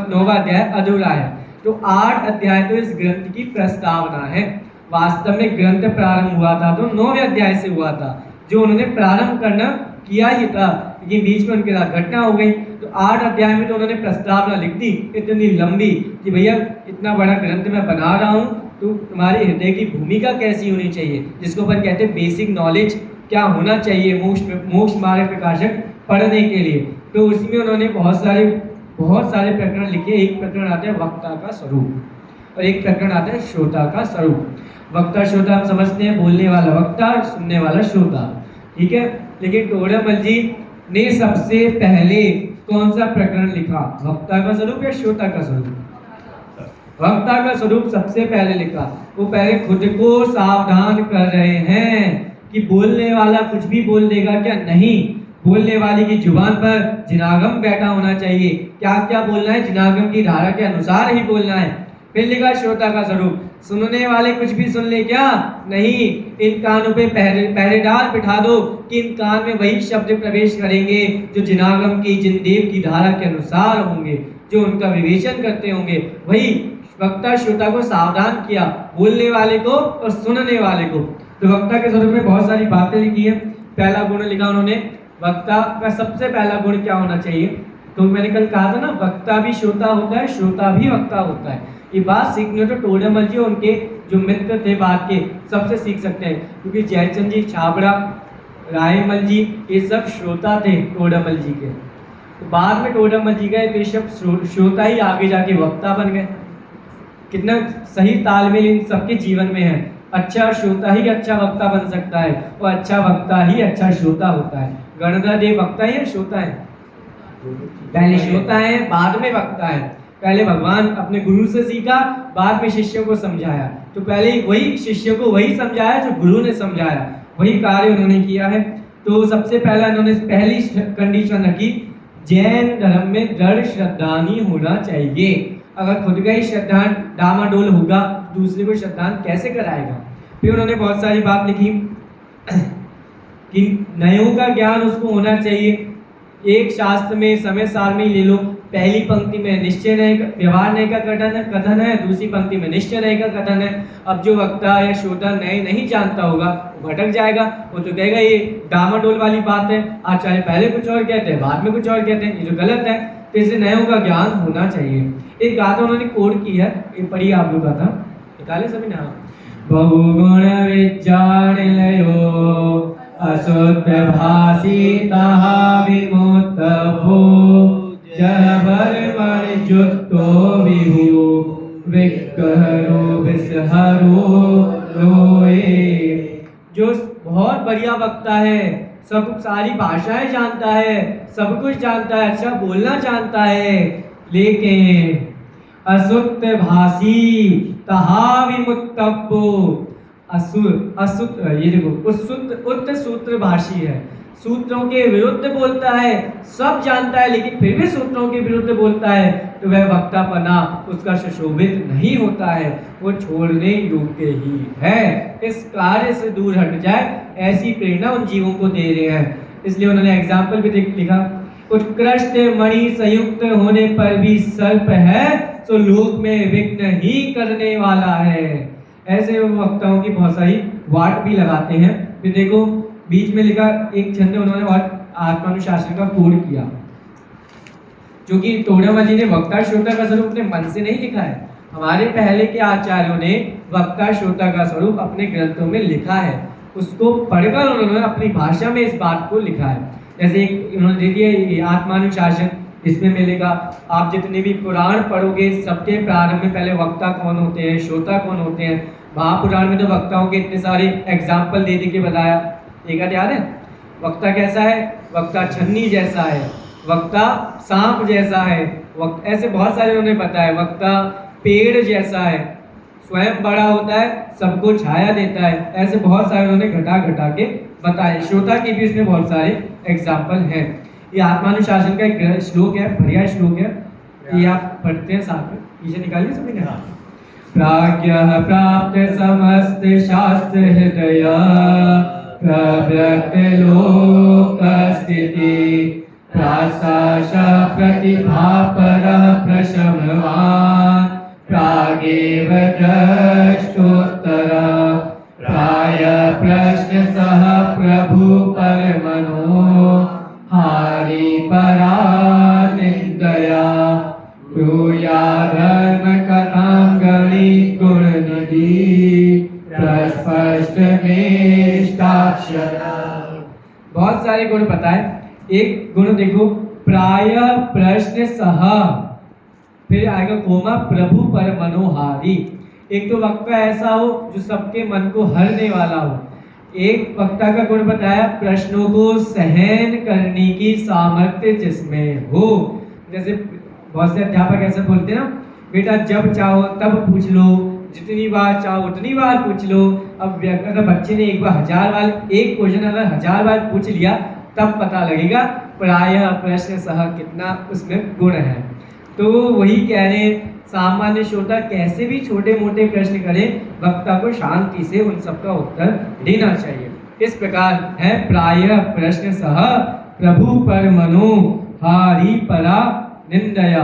9वां अध्याय अधूरा है। तो 8 अध्याय तो इस ग्रंथ की प्रस्तावना है। वास्तव में ग्रंथ प्रारंभ हुआ था तो 9वें अध्याय से हुआ था, जो उन्होंने प्रारंभ करना किया ही था, लेकिन बीच में उनके साथ घटना हो गई। तो 8 अध्याय में तो उन्होंने प्रस्तावना लिख दी इतनी लंबी कि भैया इतना बड़ा ग्रंथ मैं बना रहा हूँ, तो तुम्हारे हृदय की भूमिका कैसी होनी चाहिए, जिसको अपन कहते हैं बेसिक नॉलेज क्या होना चाहिए मोक्ष मार्ग प्रकाशक पढ़ने के लिए। तो उसमें उन्होंने बहुत सारे प्रकरण लिखे। एक प्रकरण आता है वक्ता का स्वरूप और एक प्रकरण आता है श्रोता का स्वरूप। वक्ता श्रोता हम समझते हैं, बोलने वाला वक्ता, सुनने वाला श्रोता, ठीक है। लेकिन टोडरमल जी ने सबसे पहले कौन सा प्रकरण लिखा, वक्ता का स्वरूप या श्रोता का स्वरूप? वक्ता का स्वरूप सबसे पहले लिखा। वो पहले खुद को सावधान कर रहे हैं कि बोलने वाला कुछ भी बोल देगा क्या? नहीं, बोलने वाले की जुबान पर जिनागम बैठा होना चाहिए। क्या क्या बोलना है? जिनागम की धारा के अनुसार ही बोलना है। फिर लिखा श्रोता का स्वरूप, सुनने वाले कुछ भी सुन ले क्या? नहीं, इन कानों पे पहरेदार बिठा दो कि इन कान में वही शब्द प्रवेश करेंगे जो जिनागम की, जिनदेव की धारा के अनुसार होंगे, जो उनका विवेचन करते होंगे। वही वक्ता श्रोता को सावधान किया, बोलने वाले को और सुनने वाले को। तो वक्ता के स्वरूप में बहुत सारी बातें लिखी है। पहला गुण लिखा उन्होंने, वक्ता का सबसे पहला गुण क्या होना चाहिए? तो मैंने कल कहा था ना, वक्ता भी श्रोता होता है, श्रोता भी वक्ता होता है। ये बात सीखनी हो तो टोडरमल जी उनके जो मित्र थे बात के, सबसे सीख सकते हैं, क्योंकि जयचंद जी छाबड़ा, रायमल जी, ये सब श्रोता थे टोडरमल जी के। तो बाद में टोडरमल जी गए तो ये सब श्रोता ही आगे जाके वक्ता बन गए। कितना सही तालमेल इन सबके जीवन में है। अच्छा श्रोता ही अच्छा वक्ता बन सकता है और अच्छा वक्ता ही अच्छा श्रोता होता है। गणधर देव वक्ता ही है, श्रोता है? पहले श्रोता है, बाद में वक्ता है। पहले भगवान अपने गुरु से सीखा, बाद में शिष्यों को समझाया। तो पहले वही शिष्यों को वही समझाया जो गुरु ने समझाया, वही कार्य उन्होंने किया है। तो सबसे पहला उन्होंने पहली कंडीशन रखी, जैन धर्म में दृढ़ श्रद्धानी होना चाहिए। अगर खुद का ही श्रद्धा डामाडोल होगा, दूसरे को श्रद्धा कैसे कराएगा? फिर उन्होंने बहुत सारी बात लिखी कि नयों का ज्ञान उसको होना चाहिए। एक शास्त्र में समय सार में ही ले लो, पहली पंक्ति में निश्चय नहीं का व्यवहार नहीं का कथन है, दूसरी पंक्ति में निश्चय नहीं का कथन है। अब जो वक्ता या श्रोता नए नहीं जानता होगा वो भटक जाएगा, वो तो कहेगा ये डामाडोल वाली बात है, आचार्य पहले कुछ और कहते हैं बाद में कुछ और कहते हैं, ये जो गलत है। तो इसलिए नयों का ज्ञान होना चाहिए। एक गाथा उन्होंने कोड की है, ये पढ़िए आप लोग गाथा, निकाले सभी ना। बहुगुण विचार लयो अशुद्ध भाषी तहा विमुक्त हो, जबर मन जुतो विहु विकरो विसहरो रोए। जो बहुत बढ़िया वक्ता है, सब सारी भाषाएं जानता है, सब कुछ जानता है, अच्छा बोलना जानता है, लेकिन असुत भाषी तहा विमुक्तब्बो, ये देखो उत्त सूत्र भाषी है, सूत्रों के विरुद्ध बोलता है, सब जानता है लेकिन फिर भी सूत्रों के विरुद्ध बोलता है, तो वह वक्तापना उसका सुशोभित नहीं होता है, वो छोड़ने योग्य ही है। इस कार्य से दूर हट जाए, ऐसी प्रेरणा उन जीवों को दे रहे हैं। इसलिए उन्होंने एग्जाम्पल भी लिखा, उत्कृष्ट मणि संयुक्त होने पर भी सर्प है, तो लोक में विघ्न ही करने वाला है। ऐसे वक्ताओं की बहुत सारी वाट भी लगाते हैं। फिर देखो बीच में लिखा एक छंद उन्होंने और आत्मानुशासन का कोड किया, जो कि टोडरमल जी ने वक्ता श्रोता का स्वरूप अपने मन से नहीं लिखा है, हमारे पहले के आचार्यों ने वक्ता श्रोता का स्वरूप अपने ग्रंथों में लिखा है, उसको पढ़कर उन्होंने अपनी भाषा में इस बात को लिखा है। जैसे एक उन्होंने दे दिया आत्मानुशासन, इसमें मिलेगा आप जितने भी पुराण पढ़ोगे सबके प्रारंभ में पहले वक्ता कौन होते हैं, श्रोता कौन होते हैं। महापुराण में तो वक्ताओं के इतने सारे एग्जाम्पल दे के बताया, एक याद है? वक्ता कैसा है? वक्ता छन्नी जैसा है, वक्ता सांप जैसा है, ऐसे बहुत सारे उन्होंने बताया। वक्ता पेड़ जैसा है, स्वयं बड़ा होता है, सबको छाया देता है, ऐसे बहुत सारे उन्होंने घटा घटा के बताए। श्रोता के भी इसमें बहुत सारे एग्जाम्पल हैं। ये आत्मानुशासन का एक श्लोक है, बढ़िया श्लोक है, ये आप पढ़ते हैं साथ में, पीछे निकालिए सभी ने। प्राज्ञः प्राप्त समस्त शास्त्र हृदय, प्रवृत्त लोक स्थिति, प्रासाश प्रतिभा परः प्रशमवान्, प्रागेव दृष्टोत्तर, प्राय प्रश्न सह प्रभु परमनो, हारि परा निंदया, ब्रूया धर्म कथां गणित गुण निधि, प्रस्पष्ट में बहुत सारे गुण बताए। एक गुण देखो, प्रायः प्रश्न सह, फिर आएगा कोमा प्रभु पर मनोहारी। एक तो वक्ता ऐसा हो जो सबके मन को हरने वाला हो। एक वक्ता का गुण बताया, प्रश्नों को सहन करने की सामर्थ्य जिसमें हो। जैसे बहुत से अध्यापक ऐसे बोलते हैं ना, बेटा जब चाहो तब पूछ लो, जितनी बार चाहो उतनी बार पूछ लो। अब अगर बच्चे ने एक बार 1000 बार एक क्वेश्चन अगर 1000 बार पूछ लिया तब पता लगेगा प्रायः प्रश्न सह कितना उसमें गुण है। तो वही कह रहे हैं, सामान्य श्रोता कैसे भी छोटे मोटे प्रश्न करें, वक्ता को शांति से उन सबका उत्तर देना चाहिए। इस प्रकार है प्रायः प्रश्न सह प्रभु पर मनोहारी परा निंदया।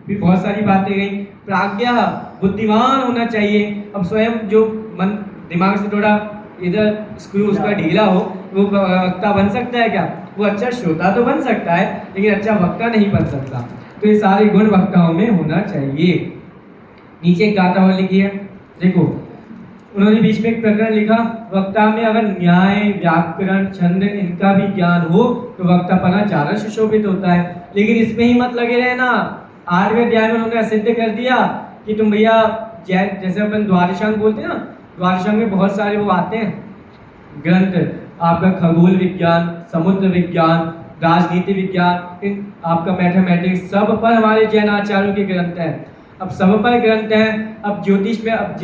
फिर बहुत सारी बातें गई। प्राज्ञा, बुद्धिमान होना चाहिए। अब स्वयं जो मन दिमाग से थोड़ा इधर स्क्रू उसका ढीला हो, वो वक्ता बन सकता है क्या? वो अच्छा श्रोता तो बन सकता है लेकिन अच्छा वक्ता नहीं बन सकता। तो ये सारे गुण वक्ताओं में होना चाहिए। नीचे एक गाथा और लिखी है, देखो उन्होंने बीच में एक प्रकरण लिखा, वक्ता में अगर न्याय, व्याकरण, छंद इनका भी ज्ञान हो तो वक्तापना ज्यादा सुशोभित होता है। लेकिन इसमें ही मत लगे रहना। 8वें अध्याय में उन्होंने सिद्ध कर दिया कि तुम भैया जैसे अपन द्वादशांग बोलते हैं ना, द्वादशांग में बहुत सारे वो आते हैं ग्रंथ, आपका खगोल विज्ञान, समुद्र विज्ञान, राजनीति विज्ञान, आपका मैथमेटिक्स, सब पर हमारे जैन आचार्यों के ग्रंथ हैं। अब सब पर ग्रंथ हैं। अब ज्योतिष में, अब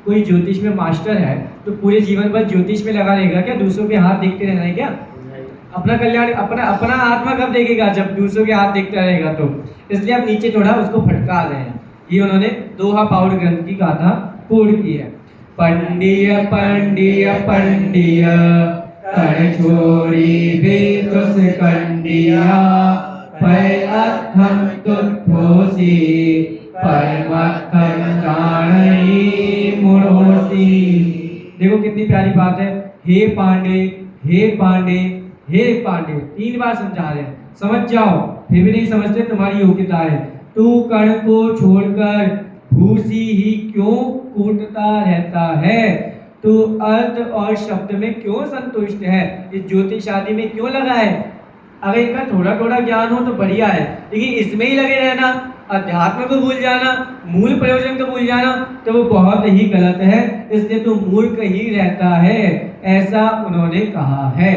कोई ज्योतिष में मास्टर है तो पूरे जीवन भर ज्योतिष में लगा रहेगा क्या? दूसरों के हाथ देखते रहना है क्या? अपना कल्याण, अपना आत्मा कब देखेगा? जब दूसरों के हाथ देखता रहेगा। तो इसलिए आप नीचे थोड़ा उसको फटका रहे हैं। ये उन्होंने दोहा पाउड ग्रंथ की गाथा पूर्ण की है। पंडिय पंडिय पंडिय कर छोड़ी भी तुस कंडिया, पै अथम तुत्थोसी परमथम जानई मुड़ोसी। देखो कितनी प्यारी बात है। हे पांडे, हे पांडे, हे पांडे, 3 बार समझा रहे हैं। समझ जाओ, फिर भी नहीं समझते, तुम्हारी योग्यता है। तू कण को छोड़कर भूसी ही क्यों कूटता रहता है? तू अर्थ और शब्द में क्यों संतुष्ट है? इस ज्योतिष आदि में क्यों लगा है? अगर इनका थोड़ा थोड़ा ज्ञान हो तो बढ़िया है, लेकिन इसमें ही लगे रहना, अध्यात्म को भूल जाना, मूल प्रयोजन को भूल जाना, तो वो बहुत ही गलत है। इसलिए तू मूर्ख ही रहता है, ऐसा उन्होंने कहा है।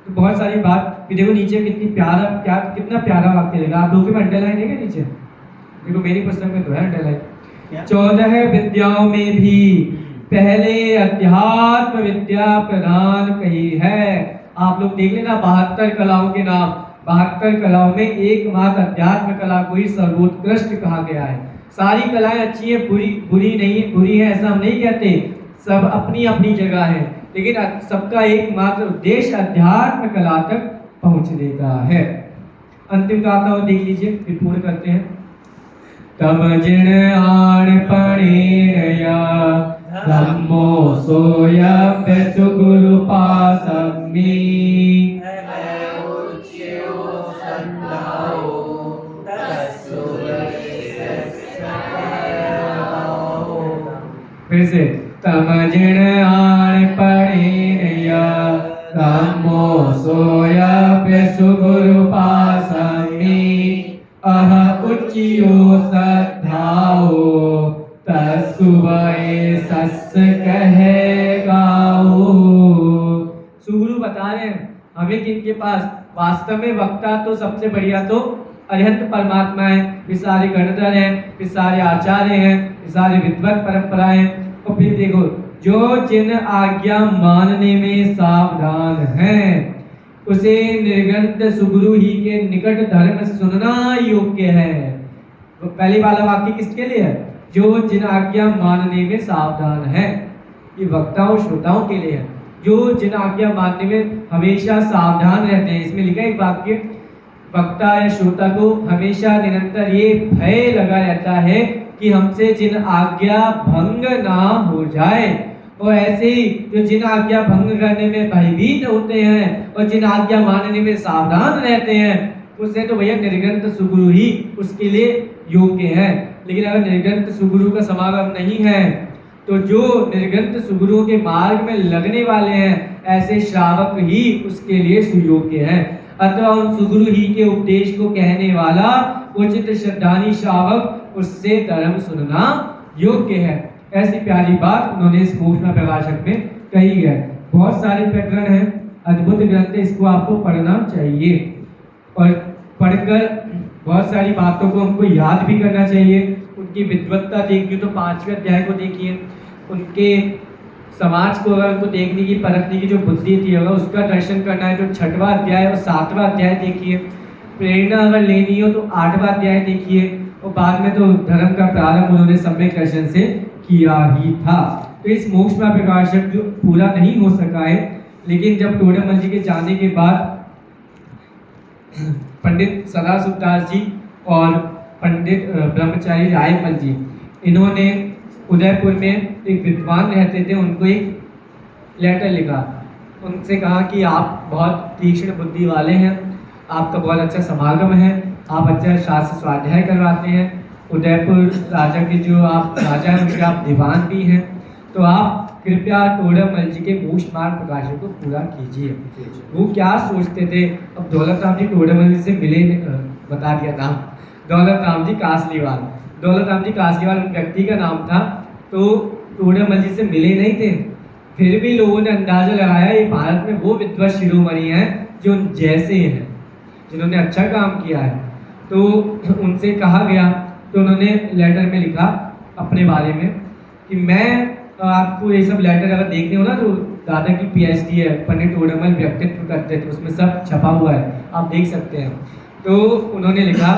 तो बहुत सारी बात। देखो नीचे कितनी कितना प्यारा वाक्य लगा। आप लोगों के अंडरलाइन है क्या नीचे? देखो मेरी पुस्तक में तो है अंडरलाइन। 14 विद्याओं में भी पहले अध्यात्म विद्या प्रधान कही है। आप लोग देख लेना 72 कलाओं के नाम, 72 कलाओं में एकमात्र अध्यात्म कला को ही सर्वोत्कृष्ट कहा गया है। सारी कलाएं अच्छी है, बुरी नहीं, बुरी है ऐसा हम नहीं कहते, सब अपनी अपनी जगह है, लेकिन सबका एकमात्र उद्देश्य अध्यात्म कला तक पहुंचने का है। अंतिम गाथा और देख लीजिए, फिर पूर्ण करते हैं। तब जिण आण पणेरया धम्मो सोयप्य सुगुरु पासम्मी, फिर से तम जिण आण पणेरया धम्मो सोयप्य सुगुरु पासम्मी, अह उच्चियो श्रद्धाओ तत्सुवये सस कहे गाओ। सुगुरु बता रहे हैं हमें किनके पास, वास्तव में वक्ता तो सबसे बढ़िया तो अरिहंत परमात्मा है, फिर सारे गणधर हैं, फिर सारे आचार्य हैं, फिर सारे विद्वत परंपराएं। और फिर देखो जो जिन आज्ञा मानने में सावधान हैं उसे निर्गंत सुगुरु ही के निकट धर्म सुनना योग्य है। तो पहले वाला वाक्य किसके लिए है? जो जिन आज्ञा मानने में सावधान है, ये वक्ताओं श्रोताओं के लिए है, जो जिन आज्ञा मानने में हमेशा सावधान रहते हैं। इसमें लिखा है एक वाक्य, वक्ता या श्रोता को हमेशा निरंतर ये भय लगा रहता है कि हमसे जिन आज्ञा भंग ना हो जाए। और ऐसे ही जो जिन आज्ञा भंग करने में भयभीत होते हैं और जिन आज्ञा मानने में सावधान रहते हैं, उससे तो भैया निर्गंत सुगुरु ही उसके लिए योग्य है। लेकिन अगर निर्गंत सुगुरु का समागम नहीं है तो जो निर्गंत सुगुरुओं के मार्ग में लगने वाले हैं ऐसे श्रावक ही उसके लिए सुयोग्य हैं। अथवा उन सुगुरु ही के उपदेश को कहने वाला उचित श्रद्धानी श्रावक उससे धर्म सुनना योग्य है। ऐसी प्यारी बात उन्होंने इस भूषण प्रकाशक में कही है। बहुत सारे प्रकरण हैं, अद्भुत ग्रंथ, इसको आपको पढ़ना चाहिए और पढ़कर बहुत सारी बातों को हमको याद भी करना चाहिए। उनकी विद्वत्ता देखिए तो 5वें अध्याय को देखिए, उनके समाज को अगर उनको देखने की परखने की जो बुद्धि थी अगर उसका दर्शन करना है तो 6वां अध्याय और 7वां अध्याय देखिए। प्रेरणा अगर लेनी हो तो 8वां अध्याय देखिए और बाद में तो धर्म का प्रारंभ उन्होंने सम्यक दर्शन से किया ही था। तो इस मोक्ष में प्रकाशक जो पूरा नहीं हो सका है, लेकिन जब टोडरमल जी के जाने के बाद पंडित सदाशिवदास जी और पंडित ब्रह्मचारी रायमल जी, इन्होंने उदयपुर में एक विद्वान रहते थे, उनको एक लेटर लिखा। उनसे कहा कि आप बहुत तीक्ष्ण बुद्धि वाले हैं, आपका बहुत अच्छा समागम है, आप अच्छा शास्त्र स्वाध्याय करवाते हैं, उदयपुर राजा के जो आप राजा हैं उनके आप दीवान भी हैं, तो आप कृपया टोडरमल जी के मोक्ष मार्ग प्रकाशन को पूरा कीजिए। वो क्या सोचते थे, अब दौलत राम जी टोडरमल जी से मिले, बता दिया नाम, दौलत राम जी कासलीवाल। दौलत राम जी कासलीवाल उन व्यक्ति का नाम था, तो टोडरमल जी से मिले नहीं थे। फिर भी लोगों ने अंदाजा लगाया ये भारत में वो विद्वत शिरोमणि हैं जो जैसे हैं, जिन्होंने अच्छा काम किया है। तो उनसे कहा गया, तो उन्होंने लेटर में लिखा अपने बारे में कि मैं आपको ये सब लेटर अगर देखने हो ना तो दादा की पीएचडी है, पंडित टोडरमल व्यक्तित्व करते थे, उसमें सब छपा हुआ है, आप देख सकते हैं। तो उन्होंने लिखा,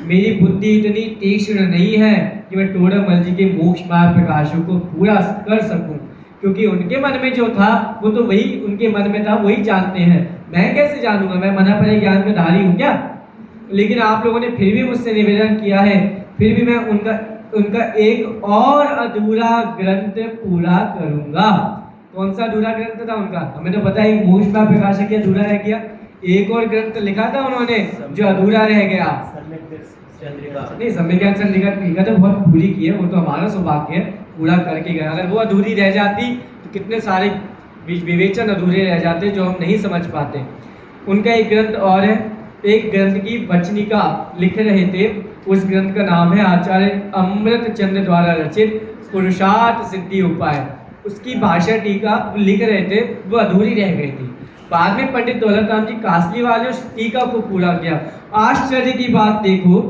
मेरी बुद्धि इतनी तीक्ष्ण नहीं है कि मैं टोडरमल जी के मोक्ष मार्ग प्रकाशों को पूरा कर सकूं, क्योंकि उनके मन में जो था वो तो वही उनके मन में था, वही जानते हैं, मैं कैसे जानूंगा, मैं मना पड़े ज्ञान का धारी हूँ क्या। लेकिन आप लोगों ने फिर भी मुझसे निवेदन किया है, फिर भी मैं उनका एक और अधूरा ग्रंथ पूरा करूंगा। कौन सा अधूरा ग्रंथ था उनका, हमें तो पता है मोक्ष मार्ग प्रकाशक ही अधूरा रह गया। एक और ग्रंथ लिखा था उन्होंने जो अधूरा रह गया। नहीं, सम्यक ज्ञान चंद्रिका तो बहुत पूरी की है, वो तो हमारा सौभाग्य है, पूरा करके गया। अगर वो अधूरी रह जाती तो कितने सारे विवेचन अधूरे रह जाते जो हम नहीं समझ पाते। उनका एक ग्रंथ और है, एक ग्रंथ की वचनिका लिख रहे थे, उस ग्रंथ का नाम है आचार्य अमृत चंद्र द्वारा रचित पुरुषार्थ सिद्धि उपाय। उसकी भाषा टीका लिख रहे थे, वो अधूरी रह गई थी। बाद में पंडित दौलत राम जी कासलीवाल ने उस टीका को पूरा किया। आश्चर्य की बात देखो,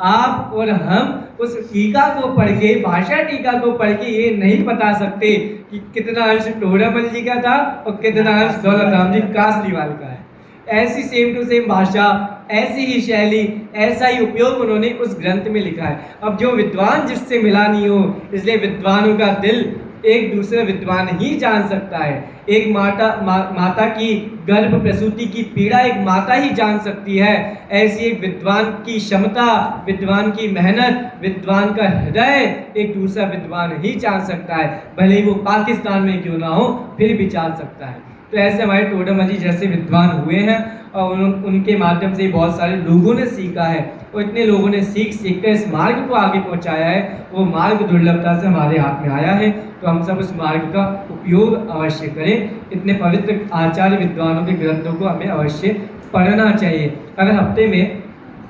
आप और हम उस टीका को पढ़ के, भाषा टीका को पढ़ के ये नहीं बता सकते कि कितना अंश टोडरमल जी का था और कितना अंश दौलत राम जी कासलीवाल का है। ऐसी सेम टू सेम भाषा, ऐसी ही शैली, ऐसा ही उपयोग उन्होंने उस ग्रंथ में लिखा है। अब जो विद्वान जिससे मिला नहीं हो, इसलिए विद्वानों का दिल एक दूसरे विद्वान ही जान सकता है। एक माता की गर्भ प्रसूति की पीड़ा एक माता ही जान सकती है। ऐसी एक विद्वान की क्षमता, विद्वान की मेहनत, विद्वान का हृदय एक दूसरा विद्वान ही जान सकता है, भले ही वो पाकिस्तान में क्यों ना हो, फिर भी जान सकता है। तो ऐसे हमारे टोडरमल जी जैसे विद्वान हुए हैं और उनके माध्यम से बहुत सारे लोगों ने सीखा है, और इतने लोगों ने सीख कर इस मार्ग को आगे पहुंचाया है। वो मार्ग दुर्लभता से हमारे हाथ में आया है, तो हम सब उस मार्ग का उपयोग अवश्य करें। इतने पवित्र आचार्य विद्वानों के ग्रंथों को हमें अवश्य पढ़ना चाहिए। अगर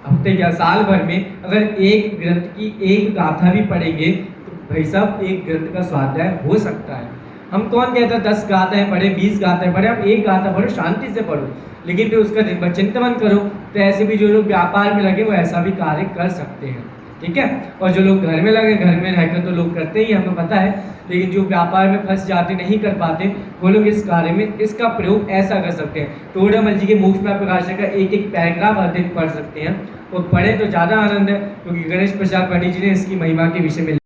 हफ्ते या साल भर में अगर एक ग्रंथ की एक गाथा भी पढ़ेंगे तो भाई साहब एक ग्रंथ का स्वाध्याय हो सकता है। हम कौन कहता 10 गाथाएं पढ़े, 20 गाथाएं पढ़े, आप एक गाथा पढ़ो, शांति से पढ़ो, लेकिन फिर उसका दिन भर चिंतन करो। तो ऐसे भी जो लोग व्यापार में लगे वो ऐसा भी कार्य कर सकते हैं, ठीक है। और जो लोग घर में लगे, घर में रहकर तो लोग करते ही, हमें पता है, लेकिन जो व्यापार में फंस जाते, नहीं कर पाते, वो लोग इस कार्य में इसका प्रयोग ऐसा कर सकते हैं। टोडरमल जी के मोक्ष मार्ग प्रकाशक का एक एक पैराग्राफ अधिक पढ़ सकते हैं, और पढ़े तो ज़्यादा आनंद है, क्योंकि गणेश प्रसाद पंडित जी ने इसकी महिमा के विषय में